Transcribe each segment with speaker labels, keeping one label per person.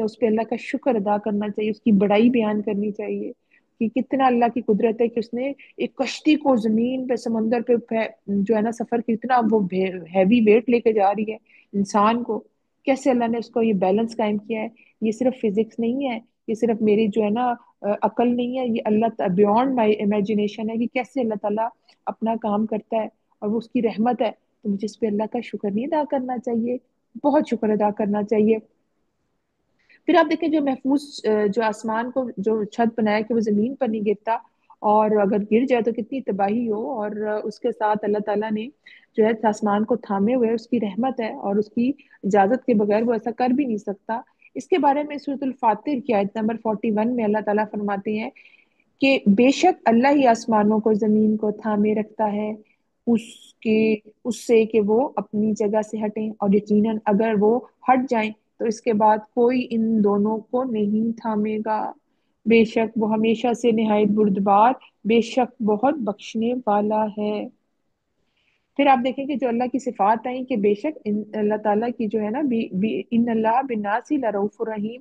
Speaker 1: تو اس پہ اللہ کا شکر ادا کرنا چاہیے، اس کی بڑائی بیان کرنی چاہیے کہ کتنا اللہ کی قدرت ہے کہ اس نے ایک کشتی کو زمین پہ سمندر پہ جو ہے نا سفر کتنا وہ ہیوی ویٹ لے کے جا رہی ہے انسان کو، کیسے اللہ نے اس کو یہ بیلنس قائم کیا ہے۔ یہ صرف فزکس نہیں ہے، یہ صرف میری جو ہے نا عقل نہیں ہے، یہ اللہ بیونڈ مائی امیجنیشن ہے کہ کیسے اللہ تعالیٰ اپنا کام کرتا ہے، اور وہ اس کی رحمت ہے۔ تو مجھے اس پہ اللہ کا شکر نہیں ادا کرنا چاہیے، بہت شکر ادا کرنا چاہیے۔ پھر آپ دیکھیں جو محفوظ جو آسمان کو جو چھت بنایا کہ وہ زمین پر نہیں گرتا، اور اگر گر جائے تو کتنی تباہی ہو، اور اس کے ساتھ اللہ تعالیٰ نے جو ہے آسمان کو تھامے ہوئے، اس کی رحمت ہے اور اس کی اجازت کے بغیر وہ ایسا کر بھی نہیں سکتا۔ اس کے بارے میں سورۃ الفاتر کی آیت نمبر 41 میں اللہ تعالیٰ فرماتے ہیں کہ بے شک اللہ ہی آسمانوں کو زمین کو تھامے رکھتا ہے اس کے اس سے کہ وہ اپنی جگہ سے ہٹیں، اور یقیناً اگر وہ ہٹ جائیں تو اس کے بعد کوئی ان دونوں کو نہیں تھامے گا، بے شک وہ ہمیشہ سے نہایت بردبار، بے شک بہت بخشنے والا ہے۔ پھر آپ دیکھیں کہ جو اللہ کی صفات آئیں کہ بے شک اللہ تعالیٰ کی جو ہے نا ان اللہ بالناس لرؤوف الرحیم،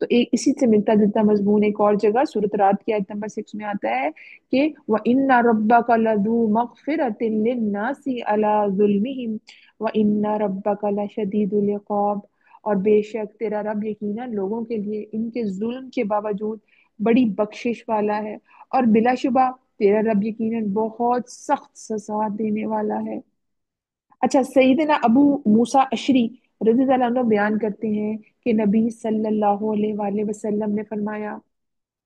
Speaker 1: تو ایک اسی سے ملتا جلتا مضمون ایک اور جگہ سورۃ رعد کی آیت نمبر 6 میں آتا ہے کہ وَإِنَّ رَبَّكَ لَذُو مَغْفِرَةٍ لِلنَّاسِ عَلَى ظُلْمِهِمْ وَإِنَّ رَبَّكَ لَشَدِيدُ الْعِقَابِ، اور بے شک تیرا رب یقیناً لوگوں کے لیے ان کے ظلم کے باوجود بڑی بخشش والا ہے، اور بلا شبہ تیرا رب یقیناً بہت سخت سزا دینے والا ہے۔ اچھا، سیدنا ابو موسیٰ اشری رضی اللہ عنہ بیان کرتے ہیں کہ نبی صلی اللہ علیہ وآلہ وسلم نے فرمایا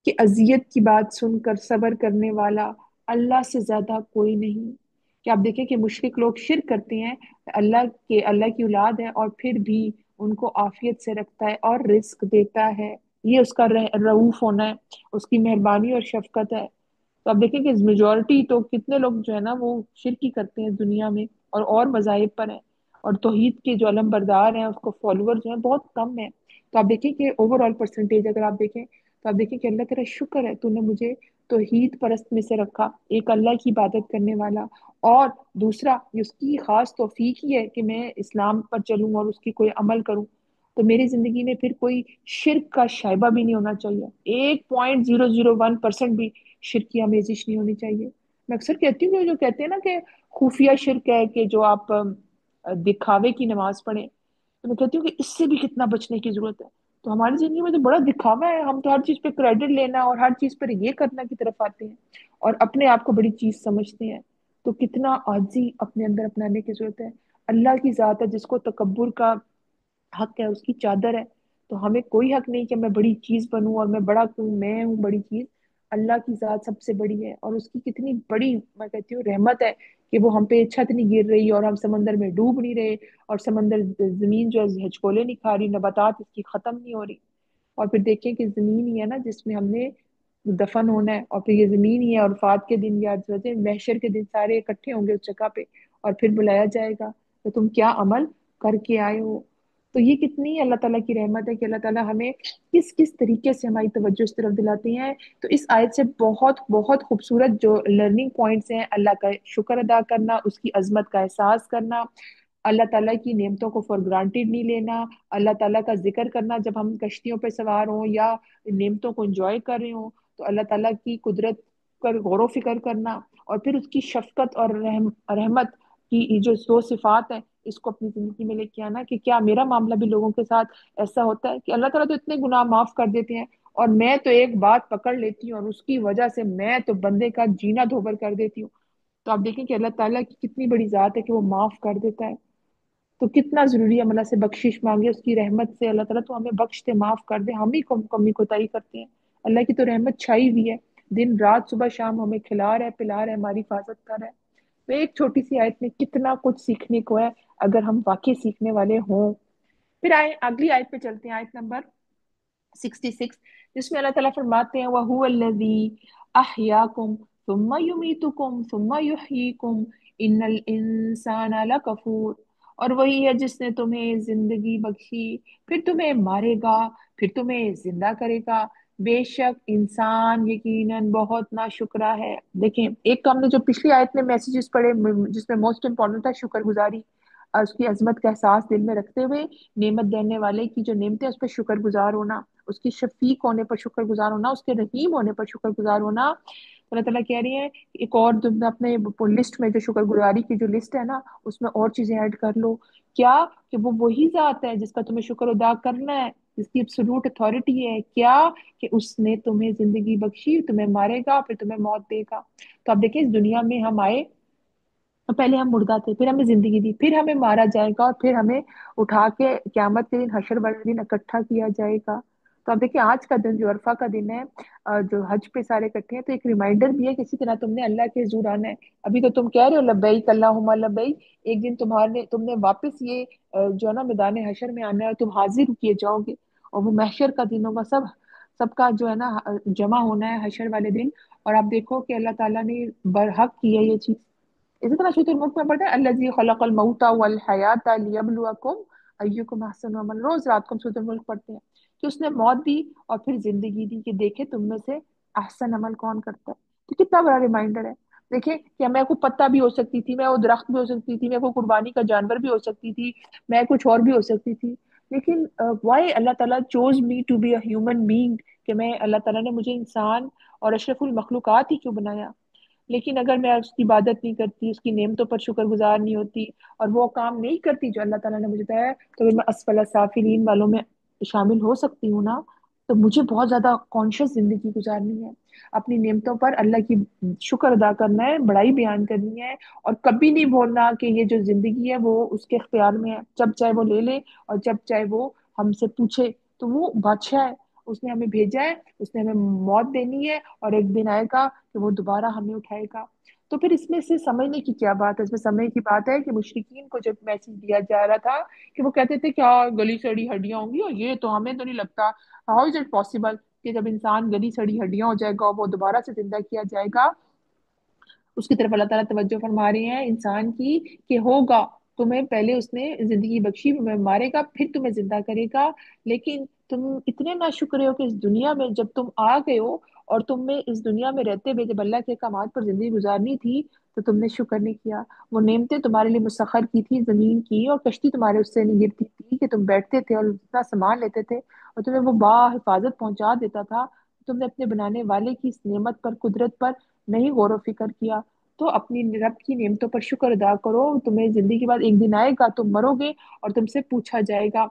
Speaker 1: کہ اذیت کی بات سن کر صبر کرنے والا اللہ سے زیادہ کوئی نہیں۔ کہ آپ دیکھیں کہ مشرک لوگ شرک کرتے ہیں، اللہ کی اولاد ہے اور پھر بھی ان کو عافیت سے رکھتا ہے اور رزق دیتا ہے، یہ اس کا رؤوف ہونا ہے، اس کی مہربانی اور شفقت ہے۔ تو آپ دیکھیں کہ میجورٹی تو کتنے لوگ جو ہے نا وہ شرک ہی کرتے ہیں دنیا میں، اور مذاہب پر ہیں، اور توحید کے جو علم بردار ہیں اس کو فالوور جو ہیں بہت کم ہیں۔ تو آپ دیکھیں کہ اوور آل پرسنٹیج اگر آپ دیکھیں تو آپ دیکھیں کہ اللہ تیرا شکر ہے، تو نے مجھے توحید پرست میں سے رکھا، ایک اللہ کی عبادت کرنے والا، اور دوسرا اس کی خاص توفیق ہی ہے کہ میں اسلام پر چلوں اور اس کی کوئی عمل کروں، تو میری زندگی میں پھر کوئی شرک کا شائبہ بھی نہیں ہونا چاہیے، 1.001% بھی شرک کی آمیزش نہیں ہونی چاہیے۔ میں اکثر کہتی ہوں کہ جو کہتے ہیں نا کہ خفیہ شرک ہے کہ جو آپ دکھاوے کی نماز پڑھیں، تو میں کہتی ہوں کہ اس سے بھی کتنا بچنے کی ضرورت ہے۔ تو ہماری زندگی میں تو بڑا دکھاوا ہے، ہم تو ہر چیز پہ کریڈٹ لینا اور ہر چیز پر یہ کرنا کی طرف آتے ہیں اور اپنے آپ کو بڑی چیز سمجھتے ہیں، تو کتنا عاجزی اپنے اندر اپنانے کی ضرورت ہے۔ اللہ کی ذات ہے جس کو تکبر کا حق ہے، اس کی چادر ہے، تو ہمیں کوئی حق نہیں کہ میں بڑی چیز بنوں اور میں بڑا ہوں، میں ہوں بڑی چیز۔ اللہ کی ذات سب سے بڑی ہے، اور اس کی کتنی بڑی میں کہتی ہوں رحمت ہے کہ وہ ہم پہ چھت نہیں گر رہی اور ہم سمندر میں ڈوب نہیں رہے، اور سمندر زمین جو ہے ہچکولے نہیں کھا رہی، نباتات اس کی ختم نہیں ہو رہی۔ اور پھر دیکھیں کہ زمین ہی ہے نا جس میں ہم نے دفن ہونا ہے، اور پھر یہ زمین ہی ہے اور وفات کے دن یا محشر کے دن سارے اکٹھے ہوں گے اس جگہ پہ، اور پھر بلایا جائے گا تو تم کیا عمل کر کے آئے ہو۔ تو یہ کتنی اللہ تعالیٰ کی رحمت ہے کہ اللہ تعالیٰ ہمیں کس کس طریقے سے ہماری توجہ اس طرف دلاتے ہیں۔ تو اس آیت سے بہت بہت خوبصورت جو لرننگ پوائنٹس ہیں، اللہ کا شکر ادا کرنا، اس کی عظمت کا احساس کرنا، اللہ تعالیٰ کی نعمتوں کو فار گرانٹیڈ نہیں لینا، اللہ تعالیٰ کا ذکر کرنا جب ہم کشتیوں پہ سوار ہوں یا نعمتوں کو انجوائے کر رہے ہوں، تو اللہ تعالیٰ کی قدرت پر غور و فکر کرنا، اور پھر اس کی شفقت اور رحمت کی جو دو صفات ہیں اس کو اپنی زندگی میں لے کے آنا کہ کیا میرا معاملہ بھی لوگوں کے ساتھ ایسا ہوتا ہے کہ اللہ تعالیٰ تو اتنے گناہ معاف کر دیتے ہیں، اور میں تو ایک بات پکڑ لیتی ہوں اور اس کی وجہ سے میں تو بندے کا جینا دھوبر کر دیتی ہوں۔ تو آپ دیکھیں کہ اللہ تعالیٰ کی کتنی بڑی ذات ہے کہ وہ معاف کر دیتا ہے، تو کتنا ضروری ہے ہم اللہ سے بخشش مانگے اس کی رحمت سے، اللہ تعالیٰ تو ہمیں بخش دے، معاف کر دے، ہم ہی کمی کوتاہی کرتے ہیں، اللہ کی تو رحمت چھائی ہوئی ہے، دن رات صبح شام ہمیں کھلا رہا ہے پلا رہا ہے، ہماری حفاظت کر رہا ہے۔ تو ایک چھوٹی سی آیت میں کتنا کچھ سیکھنے کو ہے اگر ہم واقعی سیکھنے والے ہوں۔ پھر اگلی آیت پہ چلتے ہیں، آیت نمبر 66، جس میں اللہ تعالیٰ فرماتے ہیں وَهُوَ الَّذِي أَحْيَاكُمْ ثُمَّ يُمِيتُكُمْ ثُمَّ يُحْيِيكُمْ إِنَّ الْإِنسَانَ لَكَفُورٌ، اور وہی ہے جس نے تمہیں زندگی بخشی، پھر تمہیں مارے گا، پھر تمہیں زندہ کرے گا، بے شک انسان یقیناً بہت ناشکرا ہے۔ دیکھیں ایک تو ہم نے جو پچھلی آیت میں میسیجز پڑھے جس میں موسٹ امپورٹنٹ تھا شکر گزاری، اس کی عظمت کا احساس دل میں رکھتے ہوئے نعمت دینے والے کی جو نعمتیں اس پہ شکر گزار ہونا، اس کی شفیق ہونے پر شکر گزار ہونا، اس کے رحیم ہونے پر شکر گزار ہونا۔ اللہ تعالیٰ کہہ رہی ہیں ایک اور تم اپنے لسٹ میں جو شکر گزاری کی جو لسٹ ہے نا اس میں اور چیزیں ایڈ کر لو۔ کیا؟ کہ وہ وہی ذات ہے جس کا تمہیں شکر ادا کرنا ہے، جس کی ایبسولوٹ اتھارٹی ہے، کیا کہ اس نے تمہیں زندگی بخشی، تمہیں مارے گا پھر تمہیں موت دے گا۔ تو اب دیکھیں اس دنیا میں ہم آئے، پہلے ہم مردہ تھے، پھر ہمیں زندگی دی، پھر ہمیں مارا جائے گا اور پھر ہمیں اٹھا کے قیامت کے دن حشر والے دن اکٹھا کیا جائے گا۔ تو اب دیکھیں آج کا دن جو عرفہ کا دن ہے، جو حج پہ سارے اکٹھے ہیں، تو ایک ریمائنڈر بھی ہے کہ اسی طرح تم نے اللہ کے حضور آنا ہے۔ ابھی تو تم کہہ رہے ہو لبیک اللہم لبیک، ایک دن تم نے واپس یہ جو ہے نا میدان حشر میں آنا ہے اور تم حاضر کیے جاؤ گے، اور وہ محشر کا دن ہوگا، سب کا جو ہے نا جمع ہونا ہے حشر والے دن۔ اور آپ دیکھو کہ اللہ تعالیٰ نے برحق کی ہے یہ چیز۔ اسی طرح سورۃ الملک میں پڑھتے ہیں الذی خلق الموت والحیات لیبلوکم ایکم احسن عملا، روز رات کو ہم سورۃ الملک پڑھتے ہیں کہ اس نے موت دی اور پھر زندگی دی کہ دیکھے تم میں سے احسن عمل کون کرتا ہے۔ تو کتنا بڑا ریمائنڈر ہے۔ دیکھیں کہ میں کوئی پتا بھی ہو سکتی تھی، میں وہ درخت بھی ہو سکتی تھی، میں کوئی قربانی کا جانور بھی ہو سکتی تھی، میں کچھ اور بھی ہو سکتی تھی، لیکن وائی اللہ تعالیٰ choose me to be a human being, کہ میں اللہ تعالیٰ نے مجھے انسان اور اشرف المخلوقات ہی کیوں بنایا۔ لیکن اگر میں اس کی عبادت نہیں کرتی، اس کی نعمتوں پر شکر گزار نہیں ہوتی اور وہ کام نہیں کرتی جو اللہ تعالیٰ نے مجھے بتایا ہے، تو اگر میں اسفل سافلین والوں میں شامل ہو سکتی ہوں نا، تو مجھے بہت زیادہ کانشیس زندگی گزارنی ہے، اپنی نعمتوں پر اللہ کی شکر ادا کرنا ہے، بڑائی بیان کرنی ہے، اور کبھی نہیں بولنا کہ یہ جو زندگی ہے وہ اس کے اختیار میں ہے، جب چاہے وہ لے لے اور جب چاہے وہ ہم سے پوچھے۔ تو وہ بادشاہ ہے، اس نے ہمیں بھیجا ہے، اس نے ہمیں موت دینی ہے، اور ایک دن آئے گا کہ وہ دوبارہ ہمیں اٹھائے گا۔ تو پھر اس میں سے سمجھنے کی کیا بات ہے؟ اس میں سمجھنے کی بات ہے کہ مشرکین کو جب میسج دیا جا رہا تھا کہ وہ کہتے تھے کیا گلی سڑی ہڈیاں ہوں گی، اور یہ تو ہمیں تو نہیں لگتا، ہاؤ از اٹ پاسبل کہ جب انسان گلی سڑی ہڈیاں ہو جائے گا وہ دوبارہ سے زندہ کیا جائے گا۔ اس کی طرف اللہ تعالیٰ توجہ فرما رہے ہیں انسان کی کہ ہوگا، تمہیں پہلے اس نے زندگی بخشی، تمہیں مارے گا پھر تمہیں زندہ کرے گا، لیکن تم اتنے ناشکرے ہو کہ اس دنیا میں جب تم آ گئے ہو اور تم میں اس دنیا میں رہتے ہوئے جب اللہ کے احکامات پر زندگی گزارنی تھی تو تم نے شکر نہیں کیا۔ وہ نعمتیں تمہارے لیے مسخر کی تھی زمین کی، اور کشتی تمہارے اس سے نہیں گرتی تھی کہ تم بیٹھتے تھے اور جتنا سامان لیتے تھے اور تمہیں وہ با حفاظت پہنچا دیتا تھا، تم نے اپنے بنانے والے کی اس نعمت پر، قدرت پر نہیں غور و فکر کیا۔ تو اپنی رب کی نعمتوں پر شکر ادا کرو، تمہیں زندگی کے بعد ایک دن آئے گا تم مرو گے اور تم سے پوچھا جائے گا۔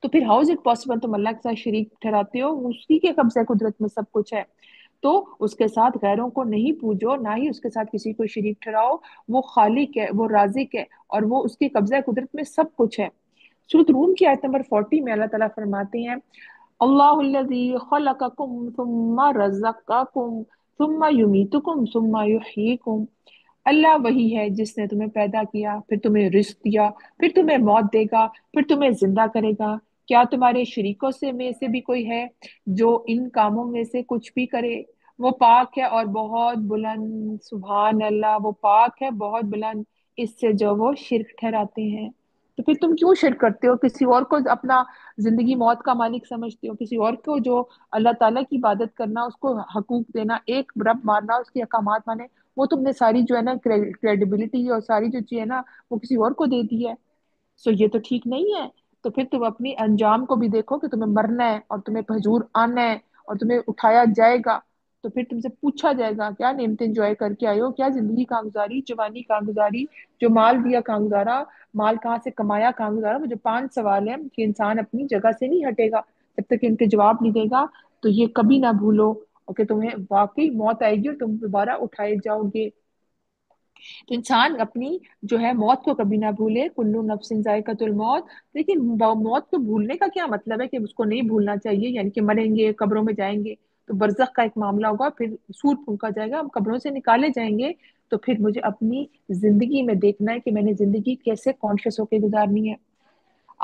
Speaker 1: تو پھر ہاؤ از اٹ پاسبل تم اللہ کے ساتھ شریک ٹھہراتے ہو؟ اسی کے قبضہ قدرت میں سب کچھ ہے، تو اس کے ساتھ غیروں کو نہیں پوجو، نہ ہی اس کے ساتھ کسی کو شریک ٹھہراؤ۔ وہ خالق ہے، وہ رازق ہے، اور وہ اس کے قبضہ قدرت میں سب کچھ ہے۔ سورۃ روم کی آیت نمبر 40 میں اللہ تعالیٰ فرماتے ہیں اللہ الذی خلقکم ثم رزقکم ثم یمیتکم ثم یحییکم، اللہ وہی ہے جس نے تمہیں پیدا کیا، پھر تمہیں رزق دیا، پھر تمہیں موت دے گا، پھر تمہیں زندہ کرے گا۔ کیا تمہارے شریکوں سے بھی کوئی ہے جو ان کاموں میں سے کچھ بھی کرے؟ وہ پاک ہے اور بہت بلند، سبحان اللہ، وہ پاک ہے بہت بلند اس سے جو وہ شرک ٹھہراتے ہیں۔ تو پھر تم کیوں شرک کرتے ہو؟ کسی اور کو اپنا زندگی موت کا مالک سمجھتے ہو، کسی اور کو جو اللہ تعالیٰ کی عبادت کرنا، اس کو حقوق دینا، ایک رب ماننا، اس کے احکامات مانے، وہ تم نے ساری جو ہے نا کریڈیبلٹی اور ساری جو چیز ہے نا وہ کسی اور کو دے دی ہے۔ سو یہ تو ٹھیک نہیں ہے۔ تو پھر تم اپنی انجام کو بھی دیکھو کہ تمہیں مرنا ہے اور تمہیں حضور آنا ہے اور تمہیں اٹھایا جائے گا، تو پھر تم سے پوچھا جائے گا کیا نعمتیں انجوائے کر کے آئے ہو، کیا زندگی کہاں گزاری، جوانی کہاں گزاری، جو مال دیا کہاں گزارا، مال کہاں سے کمایا کہاں گزارا۔ وہ جو 5 سوال ہیں کہ انسان اپنی جگہ سے نہیں ہٹے گا جب تک کہ ان کے جواب نہیں دے گا، تو یہ کبھی نہ بھولو، اور کہ تمہیں واقعی موت آئے گی اور تم دوبارہ اٹھائے جاؤ گے۔ تو انسان اپنی جو ہے موت کو کبھی نہ بھولے، کلو نفس ذائقۃ الموت۔ لیکن موت کو بھولنے کا کیا مطلب ہے کہ اس کو نہیں بھولنا چاہیے؟ یعنی کہ مریں گے، قبروں میں جائیں گے تو برزخ کا ایک معاملہ ہوگا، پھر سور پھونکا جائے گا، ہم قبروں سے نکالے جائیں گے، تو پھر مجھے اپنی زندگی میں دیکھنا ہے کہ میں نے زندگی کیسے کانشیس ہو کے گزارنی ہے۔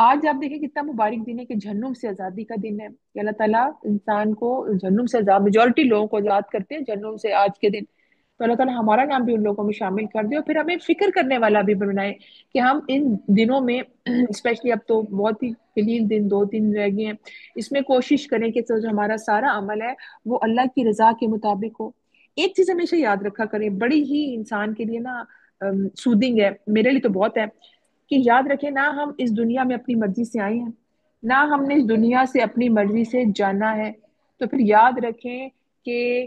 Speaker 1: آج آپ دیکھیں کتنا مبارک دن ہے کہ جہنم سے آزادی کا دن ہے کہ اللہ تعالیٰ انسان کو جہنم سے آزاد، میجورٹی لوگوں کو آزاد کرتے ہیں جہنم سے آج کے دن۔ تو اللہ تعالیٰ ہمارا نام بھی ان لوگوں میں شامل کر دے، اور پھر ہمیں فکر کرنے والا بھی بنائے کہ ہم ان دنوں میں اسپیشلی اب تو بہت ہی قلیل دن، 2 دن رہ گئے ہیں، اس میں کوشش کریں کہ جو ہمارا سارا عمل ہے وہ اللہ کی رضا کے مطابق ہو۔ ایک چیز ہمیشہ یاد رکھا کریں، بڑی ہی انسان کے لیے نا سودنگ ہے، میرے لیے تو بہت ہے، کہ یاد رکھیں نہ ہم اس دنیا میں اپنی مرضی سے آئے ہیں، نہ ہم نے اس دنیا سے اپنی مرضی سے جانا ہے۔ تو پھر یاد رکھیں کہ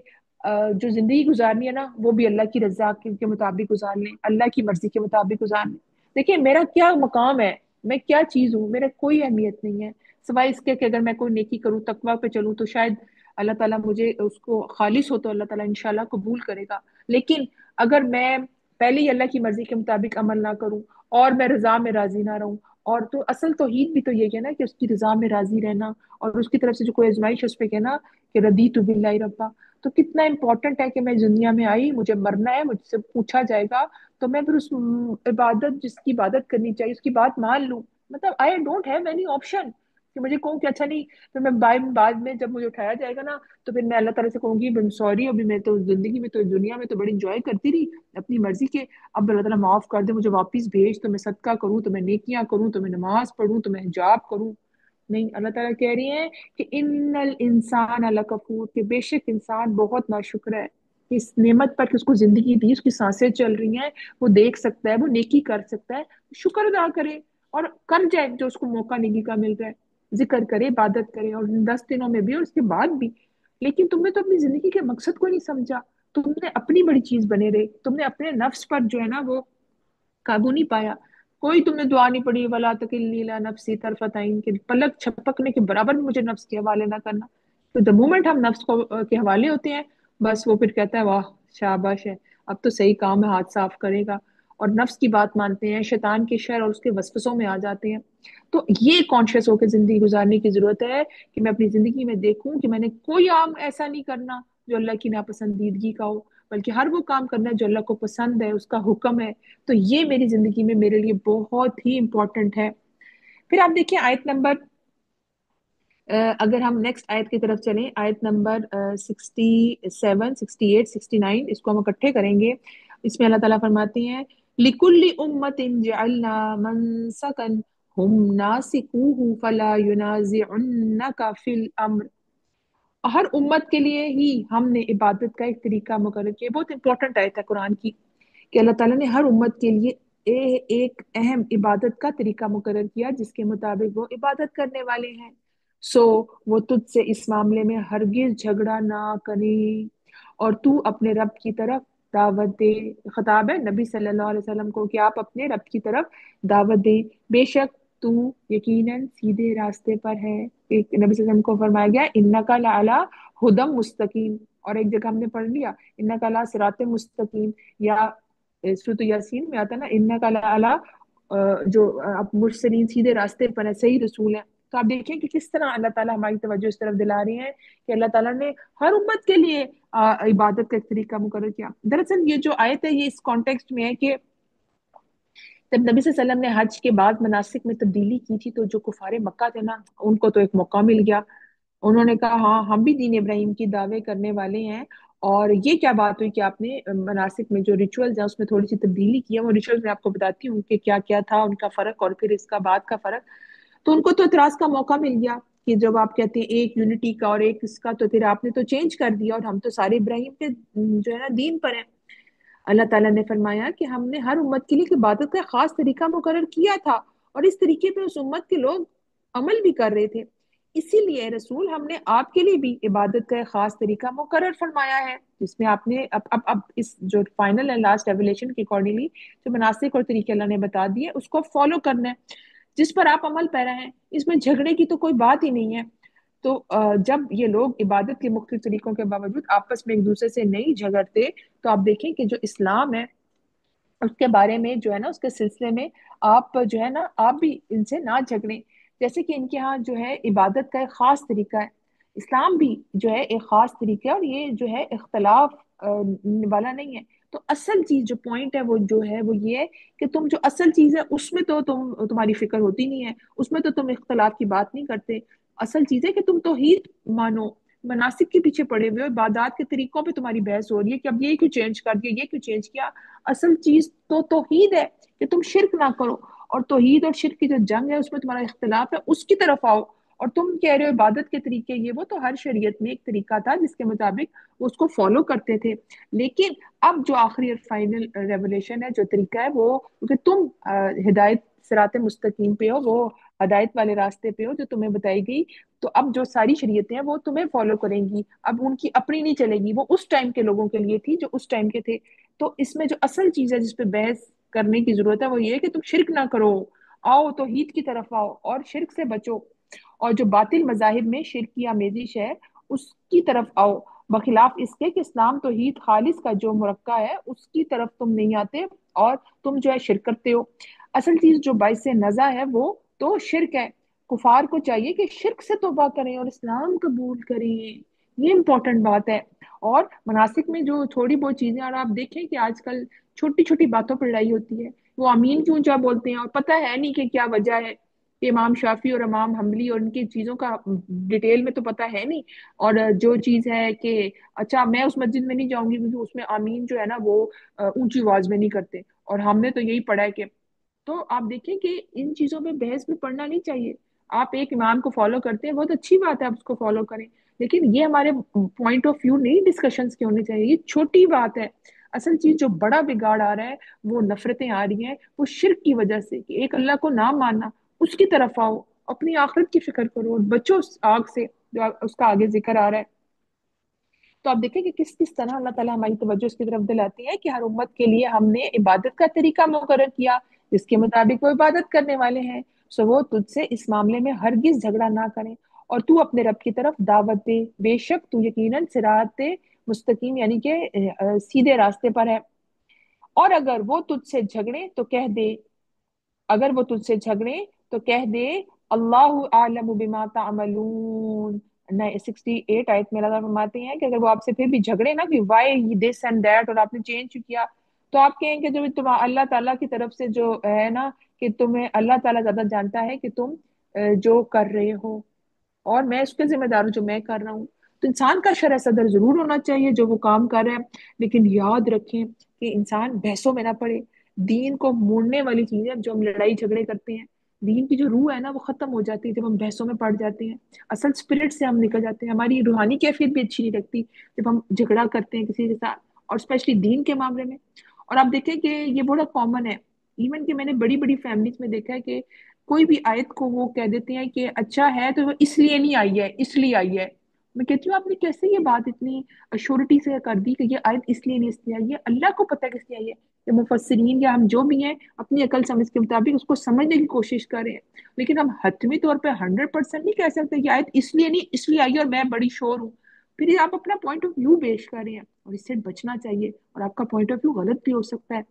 Speaker 1: جو زندگی گزارنی ہے نا وہ بھی اللہ کی رضا کے مطابق گزار لیں، اللہ کی مرضی کے مطابق گزار لیں۔ دیکھیں میرا کیا مقام ہے، میں کیا چیز ہوں، میرا کوئی اہمیت نہیں ہے سوائے اس کے کہ اگر میں کوئی نیکی کروں، تقوی پہ چلوں، تو شاید اللہ تعالیٰ مجھے اس کو خالص ہو تو اللہ تعالیٰ انشاءاللہ قبول کرے گا۔ لیکن اگر میں پہلے ہی اللہ کی مرضی کے مطابق عمل نہ کروں اور میں رضا میں راضی نہ رہوں، اور تو اصل توحید بھی تو یہ ہے نا کہ اس کی رضا میں راضی رہنا، اور اس کی طرف سے جو کوئی آزمائش ہے اس پہ کہنا کہ ردیت باللہ ربا۔ تو کتنا امپورٹنٹ ہے کہ میں دنیا میں آئی، مجھے مرنا ہے، مجھ سے پوچھا جائے گا، تو میں پھر اس عبادت جس کی عبادت کرنی چاہیے اس کی بات مان لوں۔ مطلب I don't have any option کہ مجھے کہوں کہ اچھا نہیں، پھر میں بعد میں جب مجھے اٹھایا جائے گا نا تو پھر میں اللہ تعالیٰ سے کہوں گی سوری، ابھی میں تو زندگی میں تو دنیا میں تو بڑی انجوائے کرتی رہی اپنی مرضی کے، اب اللہ تعالیٰ معاف کر دے، مجھے واپس بھیج، تو میں صدقہ کروں، تو میں نیکیاں کروں، تو میں نماز پڑھوں، تو میں حجاب کروں۔ نہیں، اللہ تعالیٰ کہہ رہی ہیں کہ ان الانسان لکفور، کہ بے شک انسان بہت ناشکر ہے کہ اس نعمت پر کہ اس کو زندگی دی، اس کی سانسیں چل رہی ہیں، وہ دیکھ سکتا ہے، وہ نیکی کر سکتا ہے، شکر ادا کرے اور کر جائے جو اس کو موقع نیکی کا مل رہا ہے، ذکر کرے، عبادت کرے، اور 10 دنوں میں بھی اور اس کے بعد بھی۔ لیکن تم نے تو اپنی زندگی کے مقصد کو نہیں سمجھا، تم نے اپنی بڑی چیز بنے رہے، تم نے اپنے نفس پر جو ہے نا وہ قابو نہیں پایا، کوئی تم نے دعا نہیں پڑھی ولا تکلنی الی نفسی طرفۃ عین، کہ پلک چھپکنے کے برابر بھی مجھے نفس کے حوالے نہ کرنا۔ تو دا مومنٹ ہم نفس کو کے حوالے ہوتے ہیں، بس وہ پھر کہتا ہے واہ شاباش ہے، اب تو صحیح کام ہے، ہاتھ صاف کرے گا، اور نفس کی بات مانتے ہیں، شیطان کے شر اور اس کے وسوسوں میں آ جاتے ہیں۔ تو یہ کانشیس ہو کے زندگی گزارنے کی ضرورت ہے کہ میں اپنی زندگی میں دیکھوں کہ میں نے کوئی عام ایسا نہیں کرنا جو اللہ کی ناپسندیدگی کا ہو، بلکہ ہر وہ کام کرنا ہے جو اللہ کو پسند ہے، اس کا حکم ہے۔ تو یہ میری زندگی میں میرے لیے بہت ہی امپورٹنٹ ہے۔ پھر آپ دیکھیں آیت نمبر، اگر ہم نیکسٹ آیت کی طرف چلیں، آیت نمبر 67 68 69، اس کو ہم اکٹھے کریں گے۔ اس میں اللہ تعالیٰ فرماتے ہیں لِكُلِّ أُمَّةٍ جَعَلْنَا مَنسَكًا هُمْ نَاسِكُوهُ فَلَا يُنَازِعُنَّكَ فِي الْأَمْرِ، ہر امت کے لیے ہی ہم نے عبادت کا ایک طریقہ مقرر کیا۔ بہت امپورٹنٹ آیت ہے قرآن کی کہ اللہ تعالیٰ نے ہر امت کے لیے ایک اہم عبادت کا طریقہ مقرر کیا جس کے مطابق وہ عبادت کرنے والے ہیں۔ سو وہ تجھ سے اس معاملے میں ہرگز جھگڑا نہ کریں، اور تو اپنے رب کی طرف دعوت دے۔ خطاب ہے نبی صلی اللہ علیہ وسلم کو کہ آپ اپنے رب کی طرف دعوت دیں، بے شک تو یقیناً سیدھے راستے پر ہے۔ ایک نبی صلی اللہ علیہ وسلم کو فرمایا گیا انکا لعلی ہدی مستقیم، اور ایک جگہ ہم نے پڑھ لیا انکا لا صراط مستقیم، یا سورۃ یاسین میں آتا ہے نا انکا لعلی، جو مرسلین سیدھے راستے پر ہے، صحیح رسول ہے۔ تو آپ دیکھیں کہ کس طرح اللہ تعالیٰ ہماری توجہ اس طرف دلا رہے ہیں کہ اللہ تعالیٰ نے ہر امت کے لیے عبادت کا ایک طریقہ مقرر کیا۔ دراصل یہ جو آیت ہے یہ اس کانٹیکسٹ میں ہے کہ جب نبی صلی اللہ علیہ وسلم نے حج کے بعد مناسک میں تبدیلی کی تھی تو جو کفار مکہ تھے نا ان کو تو ایک موقع مل گیا، انہوں نے کہا ہاں ہم بھی دین ابراہیم کی دعوے کرنے والے ہیں، اور یہ کیا بات ہوئی کہ آپ نے مناسک میں جو ریچولز ہیں اس میں تھوڑی سی تبدیلی کی ہے، وہ ریچولز میں آپ کو بتاتی ہوں کہ کیا کیا تھا ان کا فرق اور پھر اس کا بعد کا فرق۔ تو ان کو تو اعتراض کا موقع مل گیا کہ جب آپ کہتے ہیں ایک یونٹی کا اور ایک اس کا، تو پھر آپ نے تو چینج کر دیا، اور ہم تو سارے ابراہیم کے جو ہے نا دین پر ہیں۔ اللہ تعالیٰ نے فرمایا کہ ہم نے ہر امت کے لیے عبادت کا خاص طریقہ مقرر کیا تھا، اور اس طریقے پہ اس امت کے لوگ عمل بھی کر رہے تھے، اسی لیے رسول ہم نے آپ کے لیے بھی عبادت کا ایک خاص طریقہ مقرر فرمایا ہے، جس میں آپ نے اب اس جو فائنل ہے لاسٹ ریولیشن کے اکارڈنگلی جو مناسک اور طریقے اللہ نے بتا دیے اس کو فالو کرنا ہے جس پر آپ عمل پیرا ہیں، اس میں جھگڑے کی تو کوئی بات ہی نہیں ہے۔ تو جب یہ لوگ عبادت کے مختلف طریقوں کے باوجود آپس میں ایک دوسرے سے نہیں جھگڑتے، تو آپ دیکھیں کہ جو اسلام ہے اس کے بارے میں جو ہے نا اس کے سلسلے میں آپ جو ہے نا آپ بھی ان سے نہ جھگڑیں، جیسے کہ ان کے ہاں جو ہے عبادت کا ایک خاص طریقہ ہے، اسلام بھی جو ہے ایک خاص طریقہ ہے، اور یہ جو ہے اختلاف والا نہیں ہے۔ تو اصل چیز جو پوائنٹ ہے وہ جو ہے وہ یہ ہے کہ تم جو اصل چیز ہے اس میں تو تمہاری فکر ہوتی نہیں ہے، اس میں تو تم اختلاف کی بات نہیں کرتے، اصل چیز ہے کہ تم توحید مانو، مناسک کے پیچھے پڑے ہوئے ہو، عبادات کے طریقوں پہ تمہاری بحث ہو رہی ہے کہ اب یہ کیوں چینج کر دیا، یہ کیوں چینج کیا۔ اصل چیز تو توحید ہے کہ تم شرک نہ کرو، اور توحید اور شرک کی جو جنگ ہے اس میں تمہارا اختلاف ہے، اس کی طرف آؤ، اور تم کہہ رہے ہو عبادت کے طریقے یہ وہ، تو ہر شریعت میں ایک طریقہ تھا جس کے مطابق وہ اس کو فالو کرتے تھے. لیکن اب جو آخری اور فائنل ریولیشن ہے، جو طریقہ ہے وہ، کیونکہ تم ہدایت صراط مستقیم پہ ہو، وہ ہدایت والے راستے پہ ہو جو تمہیں بتائی گئی، تو اب جو ساری شریعتیں ہیں وہ تمہیں فالو کریں گی. اب ان کی اپنی نہیں چلے گی، وہ اس ٹائم کے لوگوں کے لیے تھی جو اس ٹائم کے تھے. تو اس میں جو اصل چیز ہے جس پہ بحث کرنے کی ضرورت ہے وہ یہ ہے کہ تم شرک نہ کرو، آؤ توحید کی طرف آؤ اور شرک سے بچو، اور جو باطل مذاہب میں شرک کی آمیزش ہے اس کی طرف آؤ، بخلاف اس کے کہ اسلام توحید خالص کا جو مرکہ ہے اس کی طرف تم نہیں آتے اور تم جو ہے شرک کرتے ہو. اصل چیز جو باعث نزا ہے وہ تو شرک ہے. کفار کو چاہیے کہ شرک سے توبہ کریں اور اسلام قبول کریں، یہ امپورٹنٹ بات ہے. اور مناسک میں جو تھوڑی بہت چیزیں، اور آپ دیکھیں کہ آج کل چھوٹی چھوٹی باتوں پر لڑائی ہوتی ہے، وہ امین کیوں جا بولتے ہیں اور پتہ ہے نہیں کہ کیا وجہ ہے، کہ امام شافی اور امام حنبلی اور ان کی چیزوں کا ڈیٹیل میں تو پتہ ہے نہیں. اور جو چیز ہے کہ اچھا میں اس مسجد میں نہیں جاؤں گی کیونکہ اس میں آمین جو ہے نا وہ اونچی آواز میں نہیں کرتے، اور ہم نے تو یہی پڑھا ہے کہ. تو آپ دیکھیں کہ ان چیزوں میں بحث میں پڑھنا نہیں چاہیے. آپ ایک امام کو فالو کرتے ہیں، بہت اچھی بات ہے آپ اس کو فالو کریں، لیکن یہ ہمارے پوائنٹ آف ویو نہیں ڈسکشنز کے ہونے چاہیے. یہ چھوٹی بات ہے. اصل چیز جو بڑا بگاڑ آ رہا ہے وہ نفرتیں آ رہی ہیں، وہ شرک کی وجہ سے، کہ ایک اللہ کو نہ ماننا. اس کی طرف آؤ، اپنی آخرت کی فکر کرو اور بچو اس آگ سے جو اس کا آگے ذکر آ رہا ہے. تو آپ دیکھیں کہ کس کس طرح اللہ تعالیٰ ہماری توجہ اس کی طرف دلاتی ہے کہ ہر امت کے لیے ہم نے عبادت کا طریقہ مقرر کیا جس کے مطابق وہ عبادت کرنے والے ہیں. سو وہ تجھ سے اس معاملے میں ہرگز جھگڑا نہ کریں اور تو اپنے رب کی طرف دعوت دے، بے شک تو یقیناً صراط مستقیم یعنی کہ سیدھے راستے پر ہے. اور اگر وہ تجھ سے جھگڑے تو کہہ دے، اگر وہ تجھ سے جھگڑے تو کہہ دے اللہ اعلم بما تعملون. 68 آیت میں اللہ فرماتے ہیں کہ اگر وہ آپ سے پھر بھی جھگڑے نا کہ وائی دس اینڈ دیٹ اور آپ نے چینج کیا، تو آپ کہیں کہ جو تم اللہ تعالیٰ کی طرف سے جو ہے نا کہ تمہیں اللہ تعالیٰ زیادہ جانتا ہے کہ تم جو کر رہے ہو، اور میں اس کے ذمہ دار ہوں جو میں کر رہا ہوں. تو انسان کا شرح صدر ضرور ہونا چاہیے جو وہ کام کر رہا ہے، لیکن یاد رکھیں کہ انسان بحثوں میں نہ پڑے. دین کو موڑنے والی چیز ہے جو ہم لڑائی جھگڑے کرتے ہیں، دین کی جو روح ہے نا وہ ختم ہو جاتی ہے جب ہم بحثوں میں پڑ جاتے ہیں. اصل اسپرٹ سے ہم نکل جاتے ہیں، ہماری روحانی کیفیت بھی اچھی نہیں لگتی جب ہم جھگڑا کرتے ہیں کسی کے ساتھ، اور اسپیشلی دین کے معاملے میں. اور آپ دیکھیں کہ یہ بڑا کامن ہے، ایون کہ میں نے بڑی بڑی فیملیز میں دیکھا ہے کہ کوئی بھی آیت کو وہ کہہ دیتے ہیں کہ اچھا ہے تو وہ اس لیے نہیں آئی ہے، اس لیے آئی ہے. میں کہتی ہوں آپ نے کیسے یہ بات اتنی اشورٹی سے کر دی کہ یہ آیت اس لیے نہیں اس لیے آئی ہے. اللہ کو پتہ کس لیے آئی ہے. کہ مفسرین یا ہم جو بھی ہیں اپنی عقل سمجھ کے مطابق اس کو سمجھنے کی کوشش کریں، لیکن ہم حتمی طور پہ 100% نہیں کہہ سکتے کہ آیت اس لیے نہیں اس لیے آئی ہے اور میں بڑی شور ہوں. پھر یہ آپ اپنا پوائنٹ آف ویو پیش کر رہے ہیں اور اس سے بچنا چاہیے، اور آپ کا پوائنٹ آف ویو غلط بھی ہو سکتا ہے.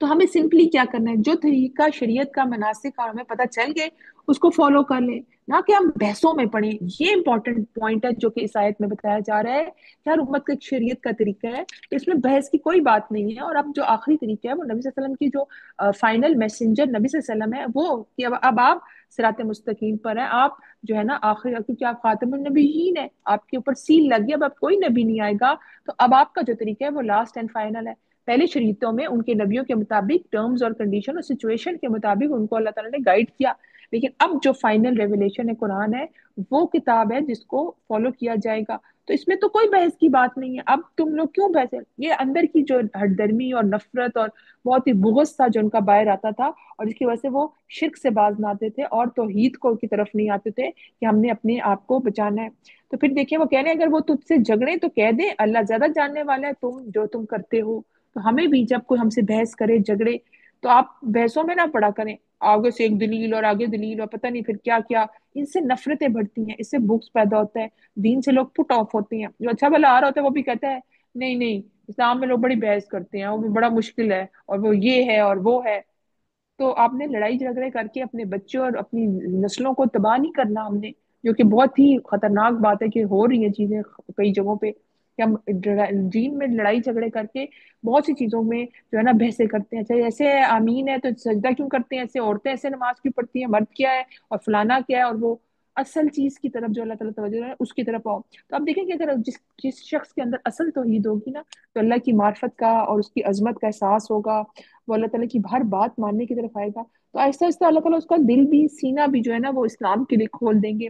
Speaker 1: تو ہمیں سمپلی کیا کرنا ہے، جو طریقہ شریعت کا مناسک اور ہمیں پتہ چل گئے اس کو فالو کر لیں، نہ کہ ہم بحثوں میں پڑیں. یہ امپورٹنٹ پوائنٹ ہے جو کہ اس آیت میں بتایا جا رہا ہے کہ ہر امت کا ایک شریعت کا طریقہ ہے، اس میں بحث کی کوئی بات نہیں ہے. اور اب جو آخری طریقہ ہے وہ نبی صلی اللہ علیہ وسلم کی جو فائنل میسنجر نبی صلی اللہ علیہ وسلم ہے وہ کہ اب آپ صراط مستقیم پر ہیں، آپ جو ہے نا آخری، کیونکہ آپ خاتم النبیین ہیں، آپ کے اوپر سیل لگ گیا، اب کوئی نبی نہیں آئے گا. تو اب آپ کا جو طریقہ ہے وہ لاسٹ اینڈ فائنل ہے. پہلے شریعتوں میں ان کے نبیوں کے مطابق ٹرمز اور کنڈیشن اور سچویشن کے مطابق ان کو اللہ تعالیٰ نے گائیڈ کیا، لیکن اب جو فائنل ریویلیشن ہے قرآن ہے وہ کتاب ہے جس کو فالو کیا جائے گا. تو اس میں تو کوئی بحث کی بات نہیں ہے. اب تم لوگ کیوں بحث ہے، یہ اندر کی جو ہٹ درمی اور نفرت اور بہت ہی بغض تھا جو ان کا باہر آتا تھا، اور جس کی وجہ سے وہ شرک سے باز نہ آتے تھے اور توحید کو کی طرف نہیں آتے تھے کہ ہم نے اپنے آپ کو بچانا ہے. تو پھر دیکھیں وہ کہہ رہے ہیں اگر وہ تجھ سے جھگڑے تو کہہ دے اللہ زیادہ جاننے والا ہے تم جو تم کرتے ہو. تو ہمیں بھی جب کوئی ہم سے بحث کرے جھگڑے تو آپ بحثوں میں نہ پڑا کریں، آگے سے ایک دلیل اور آگے دلیل اور پتہ نہیں پھر کیا کیا. ان سے نفرتیں بڑھتی ہیں، اس سے بغض پیدا ہوتا ہے، دین سے لوگ پٹ آف ہوتے ہیں. جو اچھا بھلا آ رہا ہوتا ہے وہ بھی کہتا ہے نہیں نہیں اسلام میں لوگ بڑی بحث کرتے ہیں، وہ بھی بڑا مشکل ہے اور وہ یہ ہے اور وہ ہے. تو آپ نے لڑائی جھگڑے کر کے اپنے بچوں اور اپنی نسلوں کو تباہ نہیں کرنا ہم نے، جو کہ بہت ہی خطرناک بات ہے کہ ہو رہی ہیں چیزیں کئی جگہوں پہ کہ ہم دین میں لڑائی جھگڑے کر کے بہت سی چیزوں میں جو ہے نا بحثیں کرتے ہیں. اچھا ایسے آمین ہے تو سجدہ کیوں کرتے ہیں، ایسے عورتیں ایسے نماز کیوں پڑھتی ہیں، مرد کیا ہے اور فلانا کیا ہے اور وہ. اصل چیز کی طرف جو اللہ تعالیٰ توجہ ہے اس کی طرف آؤ. تو آپ دیکھیں کہ اگر جس شخص کے اندر اصل توحید ہوگی نا تو اللہ کی معرفت کا اور اس کی عظمت کا احساس ہوگا، وہ اللہ تعالیٰ کی ہر بات ماننے کی طرف آئے گا. تو آہستہ آہستہ اللہ تعالیٰ اس کا دل بھی سینہ بھی جو ہے نا وہ اسلام کے لیے کھول دیں گے.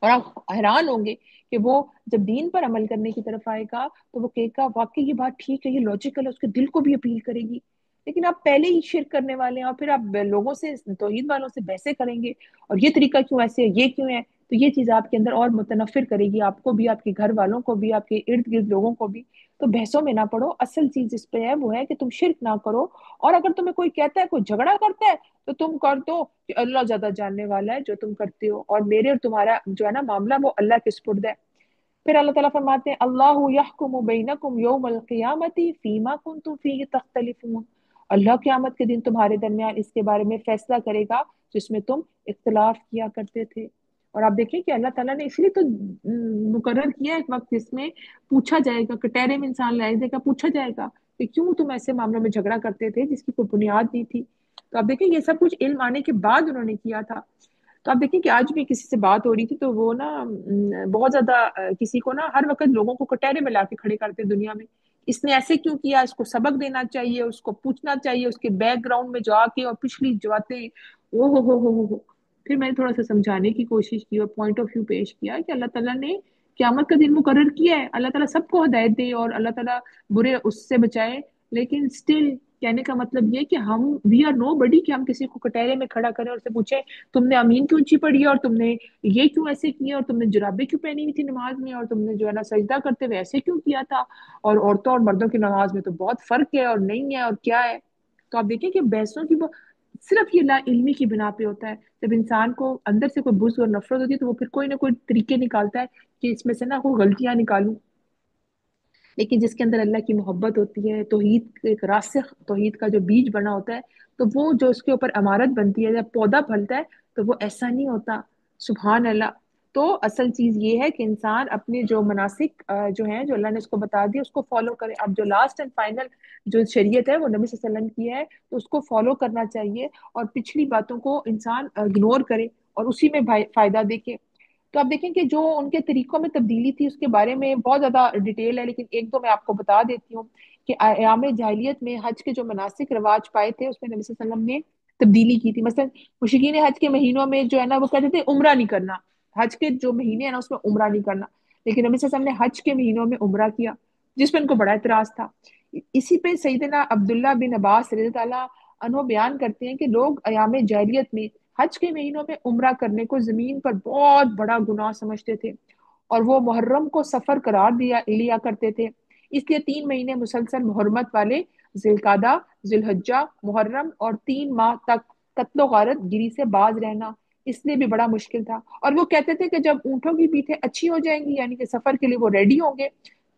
Speaker 1: اور آپ حیران ہوں گے کہ وہ جب دین پر عمل کرنے کی طرف آئے گا تو وہ کہے گا واقعی یہ بات ٹھیک ہے، یہ لاجیکل ہے، اس کے دل کو بھی اپیل کرے گی. لیکن آپ پہلے ہی شرک کرنے والے ہیں اور پھر آپ لوگوں سے، توحید والوں سے بحثیں کریں گے اور یہ طریقہ کیوں ایسے ہے، یہ کیوں ہے. تو یہ چیز آپ کے اندر اور متنفر کرے گی، آپ کو بھی، آپ کے گھر والوں کو بھی، آپ کے ارد گرد لوگوں کو بھی. تو بحثوں میں نہ پڑو، اصل چیز اس پہ ہے وہ ہے کہ تم شرک نہ کرو. اور اگر تمہیں کوئی کہتا ہے، کوئی جھگڑا کرتا ہے تو تم کر دو کہ اللہ زیادہ جاننے والا ہے جو تم کرتے ہو، اور میرے اور تمہارا جو ہے نا معاملہ وہ اللہ کے سپرد ہے. پھر اللہ تعالیٰ فرماتے ہیں اللہ یحکم بینکم یوم القیامت فیما کنتم فیہ تختلفون. اللہ قیامت کے دن تمہارے درمیان اس کے بارے میں فیصلہ کرے گا جس میں تم اختلاف کیا کرتے تھے. اور آپ دیکھیں کہ اللہ تعالیٰ نے اس لیے تو مقرر کیا ایک وقت جس میں پوچھا جائے گا، کٹہرے میں انسان لائے دے گا، پوچھا جائے گا کہ کیوں تم ایسے معاملوں میں جھگڑا کرتے تھے جس کی کوئی بنیاد نہیں تھی. تو آپ دیکھیں یہ سب کچھ علم آنے کے بعد انہوں نے کیا تھا. تو آپ دیکھیں کہ آج بھی کسی سے بات ہو رہی تھی تو وہ نا بہت زیادہ کسی کو نا ہر وقت لوگوں کو کٹہرے میں لا کے کھڑے کرتے دنیا میں. اس نے ایسے کیوں کیا، اس کو سبق دینا چاہیے، اس کو پوچھنا چاہیے، اس کے بیک گراؤنڈ میں جا کے اور پچھلی جو باتیں او ہو. پھر میں نے تھوڑا سا سمجھانے کی کوشش کی اور پوائنٹ آف ویو پیش کیا کہ اللہ تعالیٰ نے قیامت کا دن مقرر کیا ہے. اللہ تعالیٰ سب کو ہدایت دے اور اللہ تعالیٰ برے اس سے بچائے، لیکن سٹل کہنے کا مطلب یہ کہ ہم وی آر نو بڈی کہ ہم کسی کو کٹہرے میں کھڑا کریں اور سے پوچھیں تم نے امین کیوں اونچی پڑھی ہے اور تم نے یہ کیوں ایسے کیا اور تم نے جرابیں کیوں پہنی ہوئی تھی نماز میں اور تم نے جو ہے نا سجدہ کرتے ہوئے ایسے کیوں کیا تھا، اور عورتوں اور مردوں کی نماز میں تو بہت فرق ہے اور نہیں ہے اور کیا ہے. تو آپ دیکھیں کہ بحثوں کی وہ صرف یہ لا علمی کی بنا پہ ہوتا ہے. جب انسان کو اندر سے کوئی بغض اور نفرت ہوتی ہے تو وہ پھر کوئی نہ کوئی طریقے نکالتا ہے کہ اس میں سے نا کوئی غلطیاں نکالوں. لیکن جس کے اندر اللہ کی محبت ہوتی ہے، توحید ایک راسخ توحید کا جو بیج بنا ہوتا ہے، تو وہ جو اس کے اوپر عمارت بنتی ہے، جب پودا پھلتا ہے تو وہ ایسا نہیں ہوتا. سبحان اللہ. تو اصل چیز یہ ہے کہ انسان اپنے جو مناسک جو ہیں جو اللہ نے اس کو بتا دیا اس کو فالو کرے. اب جو لاسٹ اینڈ فائنل جو شریعت ہے وہ نبی صلی اللہ علیہ وسلم کی ہے تو اس کو فالو کرنا چاہیے اور پچھلی باتوں کو انسان اگنور کرے اور اسی میں فائدہ دیکھے. تو آپ دیکھیں کہ جو ان کے طریقوں میں تبدیلی تھی اس کے بارے میں بہت زیادہ ڈیٹیل ہے، لیکن ایک دو میں آپ کو بتا دیتی ہوں کہ ایام جاہلیت میں حج کے جو مناسک رواج پائے تھے اس میں نبی صلی اللہ علیہ وسلم نے تبدیلی کی تھی. مثلا مشرکین حج کے مہینوں میں جو ہے نا وہ کہتے تھے عمرہ نہیں کرنا، حج کے جو مہینے ہیں نا اس میں عمرہ نہیں کرنا، لیکن نبی صلی اللہ علیہ وسلم نے حج کے مہینوں میں عمرہ کیا جس پہ ان کو بڑا اعتراض تھا. اسی پہ سیدنا عبداللہ بن عباس رضی اللہ تعالیٰ عنہ بیان کرتے ہیں کہ لوگ ایام جاہلیت میں حج کے مہینوں میں عمرہ کرنے کو زمین پر بہت بڑا گناہ سمجھتے تھے اور وہ محرم کو سفر قرار لیا کرتے تھے. اس لیے 3 مہینے مسلسل محرمت والے ذی القعدہ، ذی الحجہ، محرم اور 3 ماہ تک قتل و غارت گیری سے باز رہنا اس لیے بھی بڑا مشکل تھا. اور وہ کہتے تھے کہ جب اونٹوں کی پیٹھیں اچھی ہو جائیں گی یعنی کہ سفر کے لیے وہ ریڈی ہوں گے،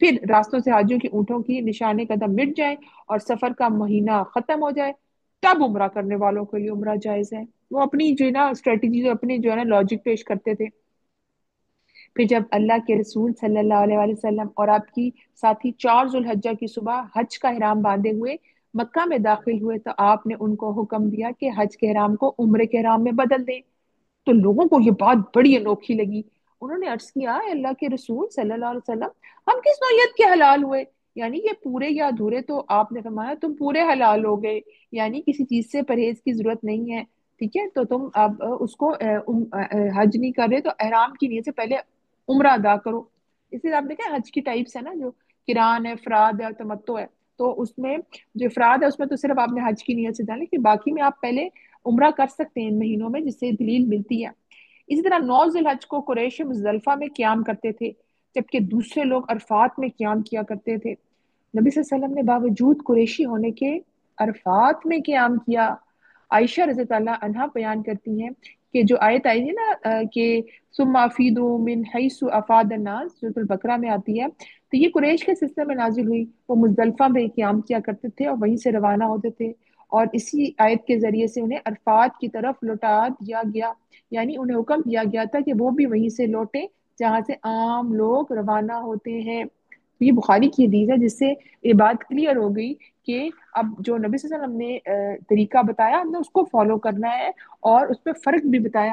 Speaker 1: پھر راستوں سے حاجیوں کی اونٹوں کی نشان قدم مٹ جائیں اور سفر کا مہینہ ختم ہو جائے تب عمرہ کرنے والوں کے لیے عمرہ جائز ہے. وہ اپنی جو ہے نا اسٹریٹجی، اپنی جو ہے نا لاجک پیش کرتے تھے. پھر جب اللہ کے رسول صلی اللہ علیہ وآلہ وسلم اور آپ کی ساتھی 4 ذوالحجہ کی صبح حج کا احرام باندھے ہوئے مکہ میں داخل ہوئے تو آپ نے ان کو حکم دیا کہ حج کے احرام کو عمرے کے احرام میں بدل دیں. تو لوگوں کو یہ بات بڑی انوکھی لگی. انہوں نے عرض کیا اے اللہ کے رسول صلی اللہ علیہ وسلم ہم کس نوعیت کے حلال ہوئے، یعنی یہ پورے یا ادھورے؟ تو آپ نے فرمایا تم پورے حلال ہو گئے، یعنی کسی چیز سے پرہیز کی ضرورت نہیں ہے. ٹھیک ہے، تو تم اب اس کو حج نہیں کر رہے تو احرام کی نیت سے پہلے عمرہ ادا کرو. اس لیے آپ دیکھیں حج کی ٹائپس ہے نا، جو قران ہے، فراد ہے اور تمتع ہے. تو اس میں جو افراد ہے اس میں تو صرف آپ نے حج کی نیت سے جانا، کہ باقی میں آپ پہلے عمرہ کر سکتے ہیں ان مہینوں میں جس سے دلیل ملتی ہے. اسی طرح 9 ذی الحج کو قریش مزدلفہ میں قیام کرتے تھے جبکہ دوسرے لوگ عرفات میں قیام کیا کرتے تھے. نبی صلی اللہ علیہ وسلم نے باوجود قریشی ہونے کے عرفات میں قیام کیا. عائشہ رضی اللہ عنہا بیان کرتی ہیں کہ جو آیت آئی ہے نا کہ ثم افیدوا من حیث افاد الناس، سورۃ البقرہ میں آتی ہے، تو یہ قریش کے سلسلے میں نازل ہوئی. وہ مزدلفہ میں قیام کیا کرتے تھے اور وہیں سے روانہ ہوتے تھے اور اسی آیت کے ذریعے سے انہیں عرفات کی طرف لوٹا دیا گیا، یعنی انہیں حکم دیا گیا تھا کہ وہ بھی وہیں سے لوٹیں جہاں سے عام لوگ روانہ ہوتے ہیں. یہ بخاری کی حدیث ہے جس سے یہ بات کلیئر ہو گئی کہ اب جو نبی صلی اللہ علیہ وسلم نے طریقہ بتایا ہم نے اس کو فالو کرنا ہے اور اس پہ فرق بھی بتایا.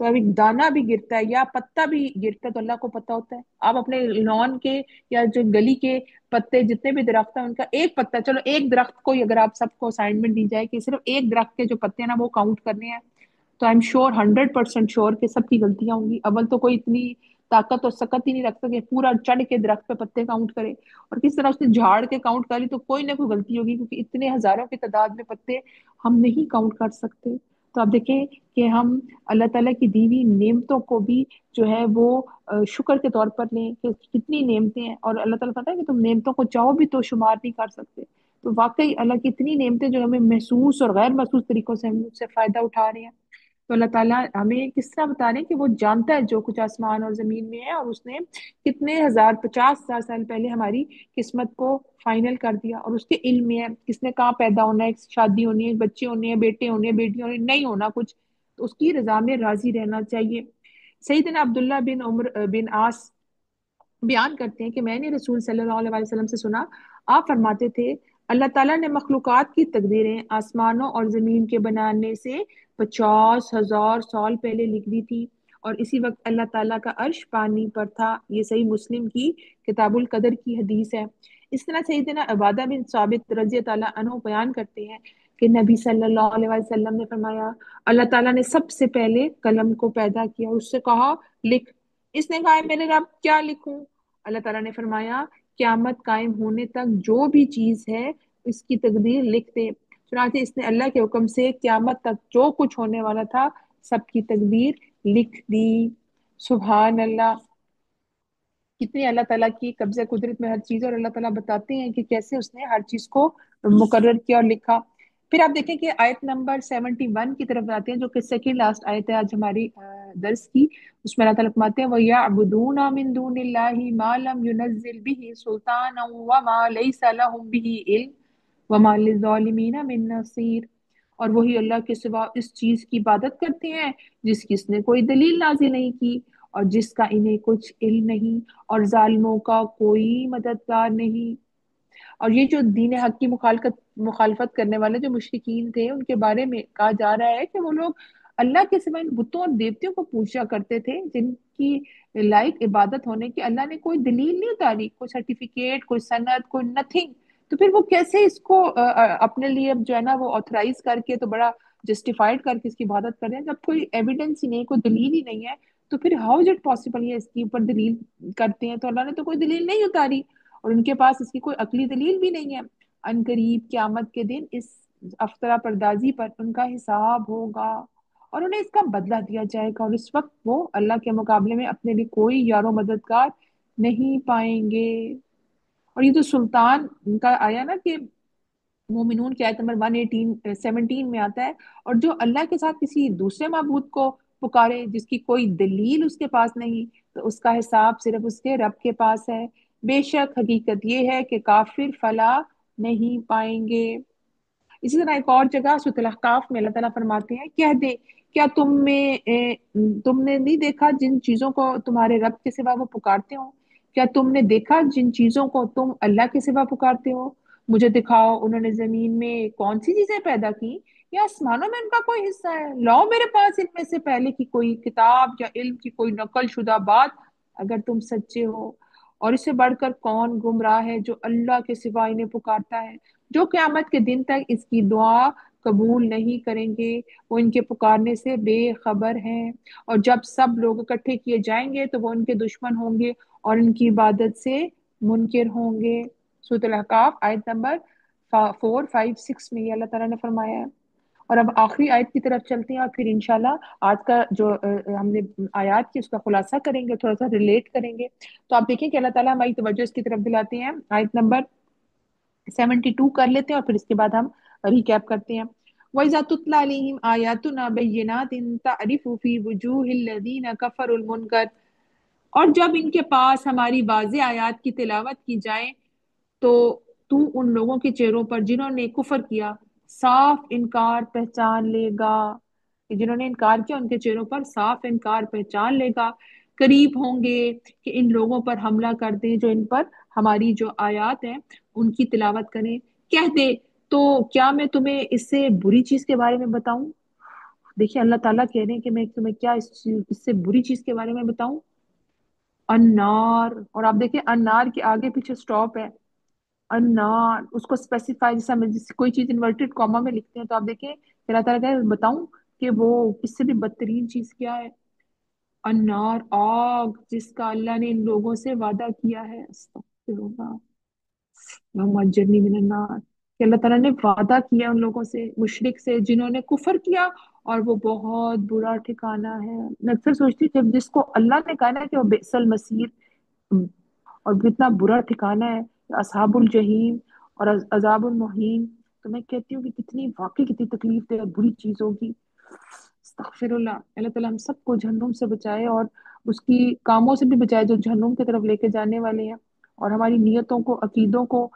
Speaker 1: تو اب ایک دانہ بھی گرتا ہے یا پتا بھی گرتا ہے تو اللہ کو پتا ہوتا ہے. آپ اپنے لان کے یا جو گلی کے پتے جتنے بھی درخت ہیں ان کا ایک پتا، چلو ایک درخت کو اگر آپ سب کو اسائنمنٹ دی جائے کہ صرف ایک درخت کے جو پتے ہیں نا وہ کاؤنٹ کرنے ہیں، تو آئی ایم شیور 100% شیور کہ سب کی غلطیاں ہوں گی. اول تو کوئی اتنی طاقت اور سکت ہی نہیں رکھتا کہ پورا چڑھ کے درخت پہ پتے کاؤنٹ کرے، اور کس طرح اس نے جھاڑ کے کاؤنٹ کری تو کوئی نہ کوئی غلطی ہوگی، کیونکہ اتنے ہزاروں کی تعداد میں پتے ہم نہیں کاؤنٹ کر سکتے. تو آپ دیکھیں کہ ہم اللہ تعالیٰ کی دی ہوئی نعمتوں کو بھی جو ہے وہ شکر کے طور پر لیں کہ کتنی نعمتیں ہیں، اور اللہ تعالیٰ کہتا ہے کہ تم نعمتوں کو چاہو بھی تو شمار نہیں کر سکتے. تو واقعی اللہ کی اتنی نعمتیں جو ہمیں محسوس اور غیر محسوس طریقوں سے ہم اس سے فائدہ اٹھا رہے ہیں. تو اللہ تعالیٰ ہمیں کس طرح بتا رہے ہیں کہ وہ جانتا ہے جو کچھ آسمان اور زمین میں ہے، اور اس نے کتنے ہزار 50,000 سال پہلے ہماری قسمت کو فائنل کر دیا، اور اس کے علم میں ہے کس نے کہاں پیدا ہونا ہے، شادی ہونی ہے، بچے ہونے ہیں، بیٹے ہونے ہیں، بیٹیاں ہونی ہیں، نہیں ہونا کچھ، تو اس کی رضا میں راضی رہنا چاہیے. سیدنا عبداللہ بن عمر بن عاص بیان کرتے ہیں کہ میں نے رسول صلی اللہ علیہ وسلم سے سنا، آپ فرماتے تھے اللہ تعالیٰ نے مخلوقات کی تقدیریں آسمانوں اور زمین کے بنانے سے 50,000 سال پہلے لکھ دی تھی، اور اسی وقت اللہ تعالیٰ کا عرش پانی پر تھا. یہ صحیح مسلم کی کتاب القدر کی حدیث ہے. اس طرح سیدنا عبادہ بن ثابت رضی اللہ عنہ بیان کرتے ہیں کہ نبی صلی اللہ علیہ وسلم نے فرمایا اللہ تعالیٰ نے سب سے پہلے قلم کو پیدا کیا، اس سے کہا لکھ. اس نے کہا میرے رب کیا لکھوں؟ اللہ تعالیٰ نے فرمایا قیامت قائم ہونے تک جو بھی چیز ہے اس کی تقدیر لکھ دے. چنانچہ اس نے اللہ کے حکم سے قیامت تک جو کچھ ہونے والا تھا سب کی تقدیر لکھ دی. سبحان اللہ، کتنی اللہ تعالیٰ کی قبضہ قدرت میں ہر چیز ہے، اور اللہ تعالیٰ بتاتے ہیں کہ کیسے اس نے ہر چیز کو مقرر کیا اور لکھا. پھر آپ دیکھیں کہ آیت نمبر 71 کی طرف آتے ہیں جو کہ سیکنڈ لاسٹ آیت ہے آج ہماری درس کی. اس میں اللہ تعالیٰ فرماتے ہیں وَيَعْبُدُونَ مِن دُونِ اللَّهِ مَا لَمْ يُنَزِّلْ بِهِ سُلْطَانًا وَمَا لَيْسَ لَهُم بِهِ عِلْمٌ وَمَا لِلظَّالِمِينَ مِن نَصِيرٍ. اور وہی اللہ کے سوا اس چیز کی عبادت کرتے ہیں جس کی اس نے کوئی دلیل نازل نہیں کی اور جس کا انہیں کچھ علم نہیں، اور ظالموں کا کوئی مددگار نہیں. اور یہ جو دین حق کی مخالفت کرنے والے جو مشرکین تھے ان کے بارے میں کہا جا رہا ہے کہ وہ لوگ اللہ کے سوا ان بتوں اور دیوتوں کو پوجا کرتے تھے جن کی لائق عبادت ہونے کی اللہ نے کوئی دلیل نہیں اتاری، کوئی سرٹیفکیٹ، کوئی سند، کوئی نتھنگ. تو پھر وہ کیسے اس کو اپنے لیے جو ہے نا وہ آتھرائز کر کے تو بڑا جسٹیفائڈ کر کے اس کی عبادت کر رہے ہیں جب کوئی ایویڈنس ہی نہیں، کوئی دلیل ہی نہیں ہے. تو پھر ہاؤ از اٹ پاسبل یہ اس کے اوپر دلیل کرتے ہیں؟ تو اللہ نے تو کوئی دلیل نہیں اتاری اور ان کے پاس اس کی کوئی عقلی دلیل بھی نہیں ہے. ان قریب قیامت کے دن اس افطرا پردازی پر ان کا حساب ہوگا اور انہیں اس کا بدلہ دیا جائے گا، اور اس وقت وہ اللہ کے مقابلے میں اپنے لیے کوئی یار و مددگار نہیں پائیں گے. اور یہ تو سلطان کا آیا نا کہ مومنون کی آیت نمبر 117 میں آتا ہے، اور جو اللہ کے ساتھ کسی دوسرے معبود کو پکارے جس کی کوئی دلیل اس کے پاس نہیں تو اس کا حساب صرف اس کے رب کے پاس ہے. بے شک حقیقت یہ ہے کہ کافر فلاح نہیں پائیں گے. اسی طرح ایک اور جگہ سورۃ الاحقاف میں اللہ تعالیٰ فرماتے ہیں کہہ دے کیا تم نے نہیں دیکھا جن چیزوں کو تمہارے رب کے سوا وہ پکارتے ہو؟ کیا تم نے دیکھا جن چیزوں کو تم اللہ کے سوا پکارتے ہو؟ مجھے دکھاؤ انہوں نے زمین میں کون سی چیزیں پیدا کی یا آسمانوں میں ان کا کوئی حصہ ہے؟ لاؤ میرے پاس ان میں سے پہلے کی کوئی کتاب یا علم کی کوئی نقل شدہ بات اگر تم سچے ہو. اور اس سے بڑھ کر کون گمراہ ہے جو اللہ کے سوا انہیں پکارتا ہے، جو قیامت کے دن تک اس کی دعا قبول نہیں کریں گے، وہ ان کے پکارنے سے بے خبر ہیں. اور جب سب لوگ اکٹھے کیے جائیں گے تو وہ ان کے دشمن ہوں گے اور ان کی عبادت سے منکر ہوں گے. سورۃ الاحقاف آیت نمبر 4 5 6 میں یہ اللہ تعالیٰ نے فرمایا ہے. اور اب آخری آیت کی طرف چلتے ہیں اور پھر انشاءاللہ آج کا جو ہم نے آیات کی اس کا خلاصہ کریں گے، تھوڑا سا ریلیٹ کریں گے. تو آپ دیکھیں کہ اللہ تعالیٰ ہماری توجہ اس کی طرف دلاتے ہیں. آیت نمبر 72 کر لیتے ہیں اور پھر اس کے بعد ہم ریکیپ کرتے ہیں. وَإِذَا تُتْلَى عَلَيْهِمْ آيَاتُنَا بَيِّنَاتٍ تَعْرِفُ فِي وُجُوهِ الَّذِينَ كَفَرُوا الْمُنكَرَ. اور جب ان کے پاس ہماری واضح آیات کی تلاوت کی جائے تو تو ان لوگوں کے چہروں پر جنہوں نے کفر کیا صاف انکار پہچان لے گا. کہ جنہوں نے انکار کیا ان کے چہروں پر صاف انکار پہچان لے گا. قریب ہوں گے کہ ان لوگوں پر حملہ کر دیں جو ان پر ہماری جو آیات ہیں ان کی تلاوت کریں. کہہ دے تو کیا میں تمہیں اس سے بری چیز کے بارے میں بتاؤں دیکھیے اللہ تعالیٰ کہہ رہے ہیں کہ میں تمہیں کیا اس سے بری چیز کے بارے میں بتاؤں، انار. اور آپ دیکھیں انار کے آگے پیچھے سٹاپ ہے، انار اس کو اسپیسیفائی، جیسے ہم کوئی چیز انورٹیڈ کاما میں لکھتے ہیں تو آپ دیکھیں کہ اللہ تعالیٰ کہہ بتاؤں کہ وہ اس سے بھی بدترین چیز کیا ہے، انار، آگ جس کا اللہ نے ان لوگوں سے وعدہ کیا ہے. استغفر اللہ، اللہم اجرنی من النار. کہ اللہ تعالیٰ نے وعدہ کیا ان لوگوں سے، مشرک سے، جنہوں نے کفر کیا، اور وہ بہت برا ٹھکانہ ہے. میں اکثر سوچتی ہوں کہ جس کو اللہ نے کہا نا کہ وہ بئس المصیر، اور کتنا برا ٹھکانہ ہے، اصحاب الجحیم اور عذاب المحیم. تو میں کہتی ہوں کہ کتنی واقعی کتنی تکلیف دہ اور بری چیز ہوگی. استغفر اللہ. اللہ تعالیٰ ہم سب کو جہنم سے بچائے، اور اس کی کاموں سے بھی بچائے جو جہنم کی طرف لے کے جانے والے ہیں، اور ہماری نیتوں کو، عقیدوں کو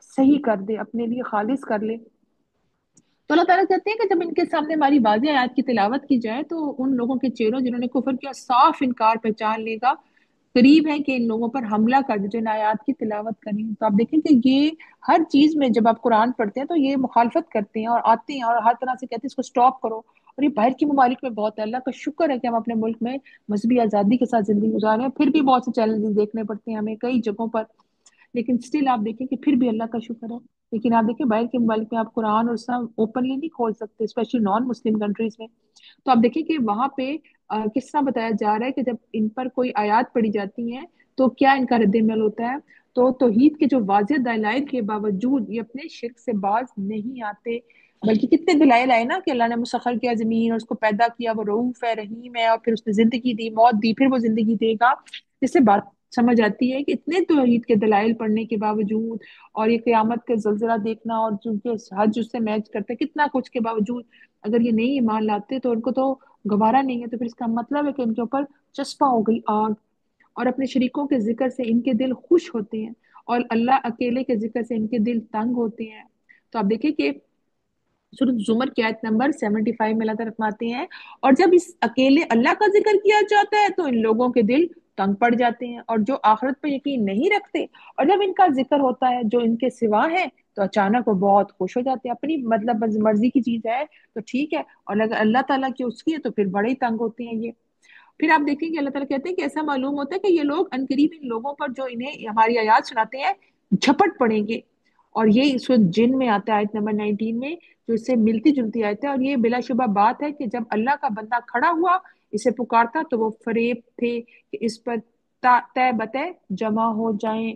Speaker 1: صحیح کر دے، اپنے لیے خالص کر لے. تو اللہ تعالیٰ کہتے ہیں کہ جب ان کے سامنے ہماری واضح آیات کی تلاوت کی جائے تو ان لوگوں کے چہروں جنہوں نے کفر کیا صاف انکار پہچان لے گا. قریب ہے کہ ان لوگوں پر حملہ کر دے جو ان آیات کی تلاوت کریں. تو آپ دیکھیں کہ یہ ہر چیز میں جب آپ قرآن پڑھتے ہیں تو یہ مخالفت کرتے ہیں اور آتے ہیں اور ہر طرح سے کہتے ہیں اس کو سٹاپ کرو. اور یہ باہر کی ممالک میں بہت ہے. اللہ کا شکر ہے کہ ہم اپنے ملک میں مذہبی آزادی کے ساتھ زندگی گزار رہے ہیں، پھر بھی بہت سے چیلنجز دیکھنے پڑتے ہیں ہمیں کئی جگہوں پر، لیکن سٹل آپ دیکھیں کہ پھر بھی اللہ کا شکر ہے. لیکن آپ دیکھیں باہر کے ممالک میں آپ قرآن اور اسلام اوپنلی نہیں کھول سکتے، اسپیشلی نان مسلم کنٹریز میں. تو آپ دیکھیں کہ وہاں پہ کس طرح بتایا جا رہا ہے کہ جب ان پر کوئی آیات پڑھی جاتی ہیں تو کیا ان کا رد عمل ہوتا ہے. تو توحید کے جو واضح دلائل کے باوجود یہ اپنے شرک سے باز نہیں آتے، بلکہ کتنے دلائل آئے نا کہ اللہ نے مسخر کیا زمین اور اس کو پیدا کیا، وہ رؤوف ہے، رحیم ہے، اور پھر اس نے زندگی دی، موت دی، پھر وہ زندگی دے گا. جس سے بات سمجھ آتی ہے کہ اتنے توحید کے دلائل پڑھنے کے باوجود، اور یہ قیامت کے زلزلہ دیکھنا، اور چونکہ حج اس سے میچ کرتے کتنا کچھ کے باوجود اگر یہ نہیں ایمان لاتے تو ان کو تو گوارا نہیں ہے. تو پھر اس کا مطلب ہے کہ ان کے اوپر چسپاں ہو گئی آگ، اور اپنے شریکوں کے ذکر سے ان کے دل خوش ہوتے ہیں، اور اللہ اکیلے کے ذکر سے ان کے دل تنگ ہوتے ہیں. تو آپ دیکھیں کہ سورۃ زمر کی آیت نمبر 75 میں اللہ تعالیٰ فرماتے ہیں اور جب اس اکیلے اللہ کا ذکر کیا جاتا ہے تو ان لوگوں کے دل تنگ پڑ جاتے ہیں اور جو آخرت پہ یقین نہیں رکھتے، اور جب ان کا ذکر ہوتا ہے جو ان کے سوا ہے تو اچانک وہ بہت خوش ہو جاتے ہیں. اپنی مطلب مرضی کی چیز ہے تو ٹھیک ہے، اور اگر اللہ تعالیٰ کی اس کی ہے تو پھر بڑے ہی تنگ ہوتے ہیں یہ. پھر آپ دیکھیں گے اللہ تعالیٰ کہتے ہیں کہ ایسا معلوم ہوتا ہے کہ یہ لوگ عنقریب ان لوگوں پر جو انہیں ہماری آیات سناتے ہیں جھپٹ پڑیں گے. اور یہ اس وقت جن میں آتا ہے آیت نمبر 19 میں، جو اس سے ملتی جلتی آیت ہے. اور یہ بلا شبہ بات ہے کہ جب اللہ کا بندہ کھڑا ہوا اسے پکارتا تو وہ فریب تھے کہ اس پر تہ بتہ جمع ہو جائیں.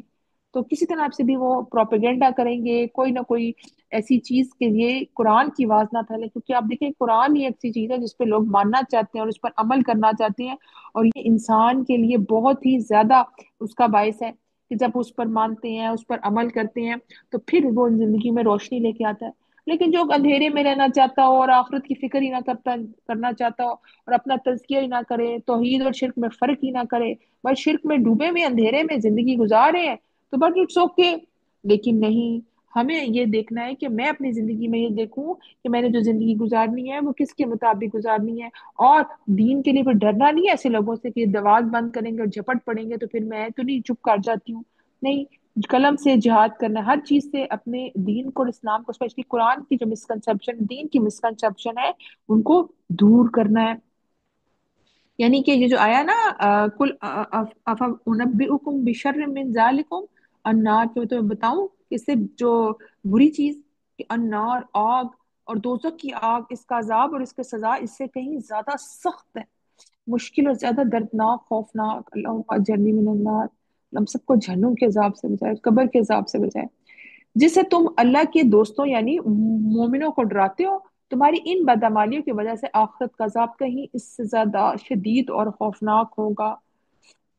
Speaker 1: تو کسی طرح سے بھی وہ پروپیگنڈا کریں گے، کوئی نہ کوئی ایسی چیز کے لیے قرآن کی آواز نہ پھیلے، کیونکہ آپ دیکھیں قرآن ہی ایسی چیز ہے جس پہ لوگ ماننا چاہتے ہیں اور اس پر عمل کرنا چاہتے ہیں. اور یہ انسان کے لیے بہت ہی زیادہ اس کا باعث ہے کہ جب اس پر مانتے ہیں، اس پر عمل کرتے ہیں تو پھر وہ زندگی میں روشنی لے کے آتا ہے. لیکن جو اندھیرے میں رہنا چاہتا ہو اور آخرت کی فکر ہی نہ کرنا چاہتا ہو اور اپنا تزکیہ ہی نہ کرے، توحید اور شرک میں فرق ہی نہ کرے، بس شرک میں ڈوبے میں اندھیرے میں زندگی گزار رہے ہیں تو بٹ اٹس اوکے. لیکن نہیں، ہمیں یہ دیکھنا ہے کہ میں اپنی زندگی میں یہ دیکھوں کہ میں نے جو زندگی گزارنی ہے وہ کس کے مطابق گزارنی ہے. اور دین کے لیے پھر ڈرنا نہیں ہے ایسے لوگوں سے کہ دروازے بند کریں گے اور جھپٹ پڑیں گے تو پھر میں تو نہیں چپ کر جاتی ہوں. نہیں، قلم سے جہاد کرنا، ہر چیز سے اپنے دین کو اور اسلام کو، اسپیشلی قرآن کی جو مسکنسپشن، دین کی مسکنسپشن ہے، ان کو دور کرنا ہے. یعنی کہ یہ جو آیا نا کل افانبئکم بشر من ذالکم النار، کہ میں تمہیں بتاؤں اس سے جو بری چیز کہ النار آگ، اور دوزخ کی آگ، اس کا عذاب اور اس کا سزا اس سے کہیں زیادہ سخت ہے، مشکل اور زیادہ دردناک، خوفناک. اللہم اجرنی من النار. ہم سب کو جہنم کے عذاب سے بچائے، قبر کے عذاب سے بچائے. جسے تم اللہ کے دوستوں یعنی مومنوں کو ڈراتے ہو، تمہاری ان بدعمالیوں کی وجہ سے آخرت کا عذاب کہیں اس سے زیادہ شدید اور خوفناک ہوگا.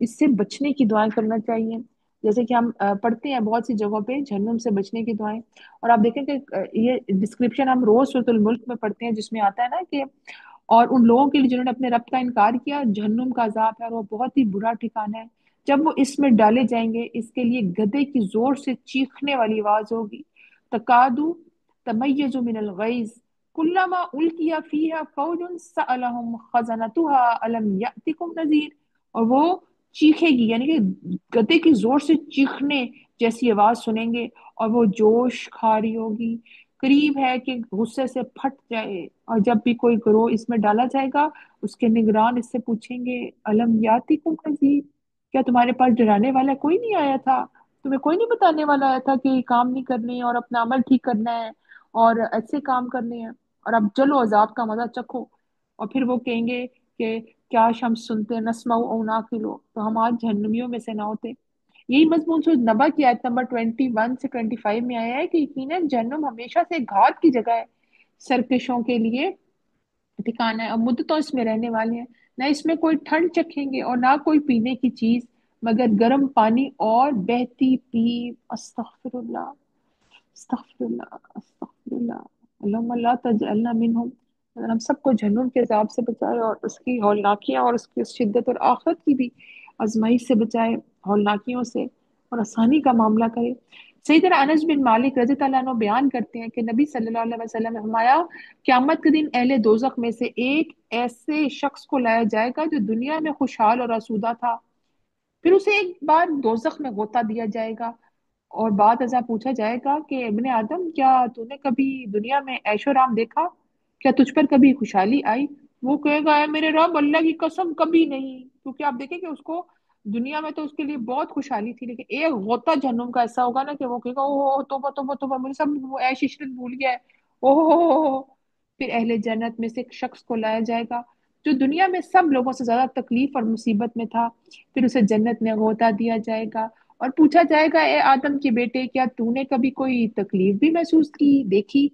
Speaker 1: اس سے بچنے کی دعائیں کرنا چاہیے، جیسے کہ ہم پڑھتے ہیں بہت سی جگہوں پہ جہنم سے بچنے کی دعائیں. اور آپ دیکھیں کہ یہ ڈسکرپشن ہم روز سورۃ الملک میں پڑھتے ہیں جس میں آتا ہے نا کہ اور ان لوگوں کے لیے جنہوں نے اپنے رب کا انکار کیا جہنم کا عذاب ہے اور وہ بہت ہی برا ٹھکانہ ہے. جب وہ اس میں ڈالے جائیں گے اس کے لیے گدھے کی زور سے چیخنے والی آواز ہوگی، تکادو تمیز من الغیظ کلما القی فیہا فوج سألہم خزنتها الم یأتکم نذیر. اور وہ چیخے گی، یعنی کہ گدھے کی زور سے چیخنے جیسی آواز سنیں گے اور وہ جوش کھا رہی ہوگی قریب ہے کہ غصے سے پھٹ جائے، اور جب بھی کوئی گروہ اس میں ڈالا جائے گا اس کے نگران اس سے پوچھیں گے الم یاتکم نذیر، کیا تمہارے پاس ڈرانے والا کوئی نہیں آیا تھا؟ تمہیں کوئی نہیں بتانے والا آیا تھا کہ یہ کام نہیں کرنے اور اپنا عمل ٹھیک کرنا ہے اور ایسے کام کرنے ہیں، اور اب چلو عذاب کا مزہ چکھو۔ اور پھر وہ کہیں گے کہ کاش ہم سنتے نسمع او ناقلو، تو ہم آج جہنمیوں میں سے نہ ہوتے۔ یہی مضمون سورۃ نبا کی آیت نمبر 21 سے 25 میں آیا ہے کہ یقیناً جہنم ہمیشہ سے گھات کی جگہ ہے، سرکشوں کے لیے ٹھکانا ہے، اور مدتوں اس میں رہنے والے ہیں، نہ اس میں کوئی ٹھنڈ چکھیں گے اور نہ کوئی پینے کی چیز مگر گرم پانی اور بہتی پیپ۔ استغفر اللہ، استغفر اللہ، استغفر اللہ۔ اللہم لا تجعلنا منہم، اگر ہم سب کو جہنم کے عذاب سے بچائے اور اس کی ہولناکیاں اور اس کی شدت اور آخرت کی بھی آزمائش سے بچائے، ہولناکیوں سے، اور آسانی کا معاملہ کرے۔ سیدنا انس بن مالک رضی اللہ عنہ بیان کرتے ہیں کہ نبی صلی اللہ علیہ وسلم نے فرمایا قیامت کے دن اہل دوزخ میں سے ایک ایسے شخص کو لایا جائے گا جو دنیا میں خوشحال اور آسودہ تھا، پھر اسے ایک بار دوزخ میں غوطہ دیا جائے گا اور بعد ازاں پوچھا جائے گا کہ ابن آدم کیا تو نے کبھی دنیا میں عیش و آرام دیکھا؟ کیا تجھ پر کبھی خوشحالی آئی؟ وہ کہے گا اے میرے رب اللہ کی قسم کبھی نہیں، کیونکہ آپ دیکھیں کہ اس کو دنیا میں تو اس کے لیے بہت خوشحالی تھی، لیکن ایک غوطہ جہنم کا ایسا ہوگا نا کہ وہ کہے گا اوہ توبہ توبہ توبہ، مجھے سب وہ عیش عشرت بھول گیا ہے، اوہ۔ پھر اہل جنت میں سے ایک شخص کو لایا جائے گا جو دنیا میں سب لوگوں سے زیادہ تکلیف اور مصیبت میں تھا، پھر اسے جنت میں غوطہ دیا جائے گا اور پوچھا جائے گا اے آدم کے بیٹے کیا تو نے کبھی کوئی تکلیف بھی محسوس کی دیکھی؟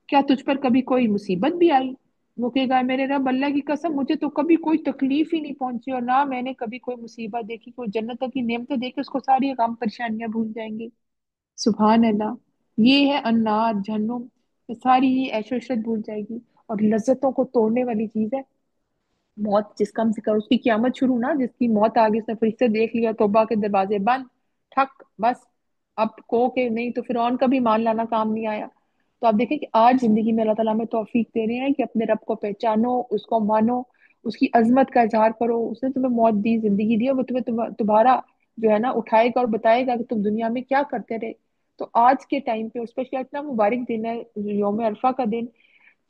Speaker 1: کیا تجھ پر کبھی کوئی مصیبت بھی آئی؟ وہ کہے گا میرے رب اللہ کی قسم مجھے تو کبھی کوئی تکلیف ہی نہیں پہنچی اور نہ میں نے کبھی کوئی مصیبت دیکھی، کوئی جنتوں کی نعمتیں دیکھ کے اس کو ساری غم پریشانیاں بھول جائیں گے۔ سبحان اللہ، یہ ہے النار، جہنم، یہ ساری یہ عیش و عشرت بھول جائے گی اور لذتوں کو توڑنے والی چیز ہے موت، جس کا ہم ذکر اس کی قیامت شروع نا، جس کی موت آگے سے فرشتے دیکھ لیا توبہ کے دروازے بند، ٹھک بس، اب کو کہ نہیں تو فرعون کا بھی مان لانا کام نہیں آیا۔ تو آپ دیکھیں کہ آج زندگی میں اللہ تعالیٰ ہمیں توفیق دے رہے ہیں کہ اپنے رب کو پہچانو، اس کو مانو، اس کی عظمت کا اظہار کرو، اس نے تمہیں موت دی، زندگی دی، اور وہ تمہیں تمہارا جو ہے نا اٹھائے گا اور بتائے گا کہ تم دنیا میں کیا کرتے رہے۔ تو آج کے ٹائم پہ اسپیشلی اتنا مبارک دن ہے یوم عرفہ کا دن،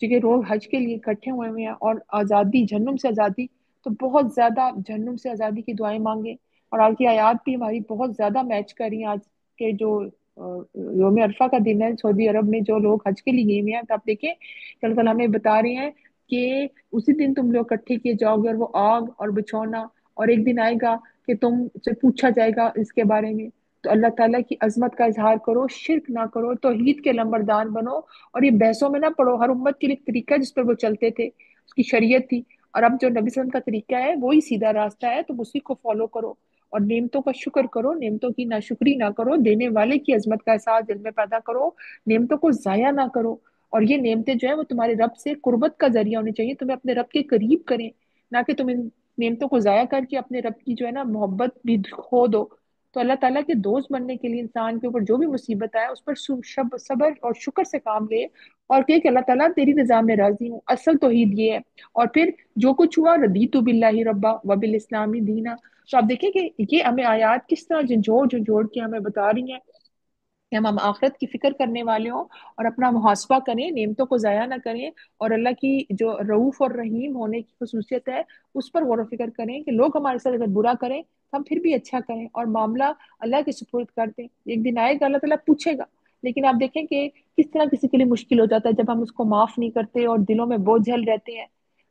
Speaker 1: کیونکہ لوگ حج کے لیے اکٹھے ہوئے ہوئے ہیں اور آزادی، جہنم سے آزادی، تو بہت زیادہ جہنم سے آزادی کی دعائیں مانگیں، اور آج کی آیات بھی ہماری بہت زیادہ میچ کر رہی ہیں۔ آج کے جو یوم عرفہ کا دن ہے سعودی عرب میں جو لوگ حج کے لیے گئے ہوئے ہیں، تو آپ دیکھیں کہ اللہ تعالیٰ ہمیں بتا رہے ہیں کہ اسی دن تم لوگ اکٹھے کیے جاؤ گے، اور وہ آگ اور بچھونا، اور ایک دن آئے گا کہ تم سے پوچھا جائے گا اس کے بارے میں۔ تو اللہ تعالیٰ کی عظمت کا اظہار کرو، شرک نہ کرو، توحید کے لمبردار بنو، اور یہ بحثوں میں نہ پڑو۔ ہر امت کے لیے ایک طریقہ ہے جس پر وہ چلتے تھے، اس کی شریعت تھی، اور اب جو نبی صلی اللہ علیہ وسلم کا طریقہ ہے وہی سیدھا راستہ ہے، تم اسی کو فالو کرو اور نعمتوں کا شکر کرو، نعمتوں کی ناشکری نہ کرو، دینے والے کی عظمت کا احساس دل میں پیدا کرو، نعمتوں کو ضائع نہ کرو، اور یہ نعمتیں جو ہیں وہ تمہارے رب سے قربت کا ذریعہ ہونی چاہیے، تمہیں اپنے رب کے قریب کریں، نہ کہ تم ان نعمتوں کو ضائع کر کے اپنے رب کی جو ہے نا محبت بھی کھو دو۔ تو اللہ تعالیٰ کے دوست بننے کے لیے انسان کے اوپر جو بھی مصیبت آئے اس پر صبر اور شکر سے کام لے، اور کہ اللہ تعالیٰ تیری رضا میں راضی ہوں، اصل توحید یہ ہے۔ اور پھر جو کچھ ہوا ردیت باللہ ربا وبالاسلام دینا۔ تو آپ دیکھیں کہ یہ ہمیں آیات کس طرح جھنجھوڑ کے ہمیں بتا رہی ہیں کہ ہم آخرت کی فکر کرنے والے ہوں اور اپنا محاسبہ کریں، نعمتوں کو ضائع نہ کریں، اور اللہ کی جو رعوف اور رحیم ہونے کی خصوصیت ہے اس پر غور و فکر کریں کہ لوگ ہمارے ساتھ اگر برا کریں تو ہم پھر بھی اچھا کریں اور معاملہ اللہ کے سپرد کر دیں۔ ایک دن آئے گا اللہ تعالیٰ پوچھے گا، لیکن آپ دیکھیں کہ کس طرح کسی کے لیے مشکل ہو جاتا ہے جب ہم اس کو معاف نہیں کرتے اور دلوں میں بوجھ جھل رہتے ہیں۔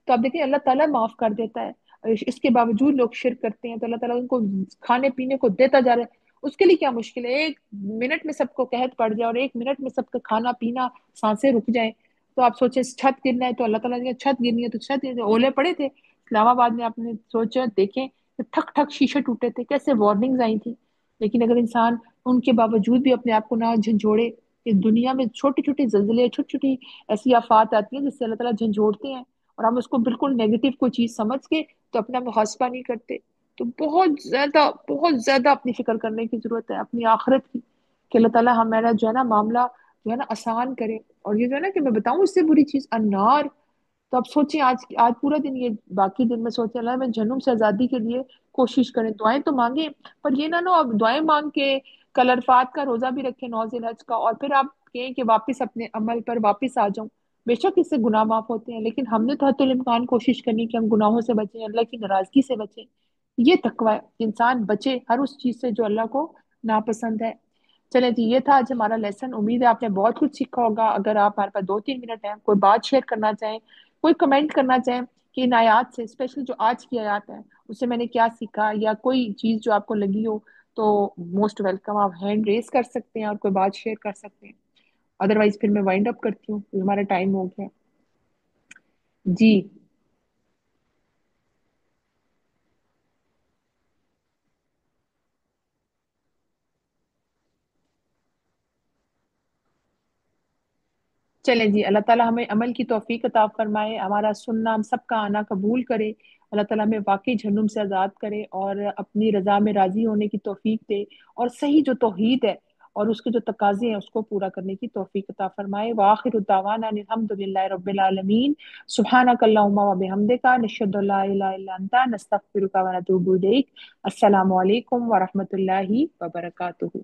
Speaker 1: تو آپ دیکھیں اللہ تعالیٰ معاف کر دیتا ہے، اور اس کے باوجود لوگ شرک کرتے ہیں تو اللہ تعالیٰ ان کو کھانے پینے کو دیتا جا رہا ہے۔ اس کے لیے کیا مشکل ہے، ایک منٹ میں سب کو قحط پڑ جائے اور ایک منٹ میں سب کا کھانا پینا سانسیں رک جائیں، تو آپ سوچیں چھت گرنا ہے تو اللہ تعالیٰ نے چھت گرنی ہے تو چھت گرنی ہے۔ اولے پڑے تھے اسلام آباد میں، آپ نے سوچا دیکھیں کہ ٹھک ٹھک شیشے ٹوٹے تھے، کیسے وارننگز آئی تھی، لیکن اگر انسان ان کے باوجود بھی اپنے آپ کو نہ جھنجھوڑے، کہ دنیا میں چھوٹی چھوٹی زلزلے، چھوٹی چھوٹی ایسی آفات آتی ہیں جس سے اللہ تعالیٰ جھنجھوڑتے ہیں، اور ہم اس کو بالکل نیگیٹو کوئی چیز سمجھ کے تو اپنا محاسبہ نہیں کرتے، تو بہت زیادہ اپنی فکر کرنے کی ضرورت ہے اپنی آخرت کی، کہ اللہ تعالیٰ ہمارا جو ہے نا معاملہ جو ہے نا آسان کرے۔ اور یہ جو ہے نا کہ میں بتاؤں اس سے بری چیز النار، تو اب سوچیں آج پورا دن، یہ باقی دن میں سوچیں اللہ میں جہنم سے آزادی کے لیے کوشش کریں، دعائیں تو مانگیں، پر یہ نہ اب دعائیں مانگ کے کل عرفات کا روزہ بھی رکھیں 9 ذی الحج کا، اور پھر آپ کہیں کہ واپس اپنے عمل پر واپس آ جاؤں، بے شک اس سے گناہ معاف ہوتے ہیں، لیکن ہم نے تو حتی الامکان کوشش کرنی کہ ہم گناہوں سے بچیں، اللہ کی ناراضگی سے بچیں۔ یہ تقوی ہے کہ انسان بچے ہر اس چیز سے جو اللہ کو ناپسند ہے۔ چلیں جی، یہ تھا آج ہمارا لیسن۔ امید ہے آپ نے بہت کچھ سیکھا ہوگا۔ اگر آپ ہمارے پاس 2-3 منٹ ہیں، کوئی بات شیئر کرنا چاہیں، کوئی کمنٹ کرنا چاہیں کہ ان آیات سے، اسپیشلی جو آج کی آیات ہیں، اس سے میں نے کیا سیکھا، یا کوئی چیز جو آپ کو لگی ہو، تو موسٹ ویلکم، آپ ہینڈ ریز کر سکتے ہیں اور کوئی بات شیئر کر سکتے ہیں۔ ادروائز پھر میں وائنڈ اپ کرتی ہوں کیونکہ ہمارا ٹائم ہو گیا۔ جی چلیں جی، اللہ تعالیٰ ہمیں عمل کی توفیق عطا فرمائے، ہمارا سننا، ہم سب کا آنا قبول کرے، اللہ تعالیٰ ہمیں واقعی جہنم سے آزاد کرے اور اپنی رضا میں راضی ہونے کی توفیق دے، اور صحیح جو توحید ہے اور اس کے جو تقاضے ہیں اس کو پورا کرنے کی توفیق عطا فرمائے۔ وآخر دعوانا ان الحمد للہ رب العالمین۔ سبحانک اللہم و بحمدک، نشہد ان لا الہ الا انت، نستغفرک و نتوب الیک۔ السلام علیکم ورحمۃ اللہ وبرکاتہ۔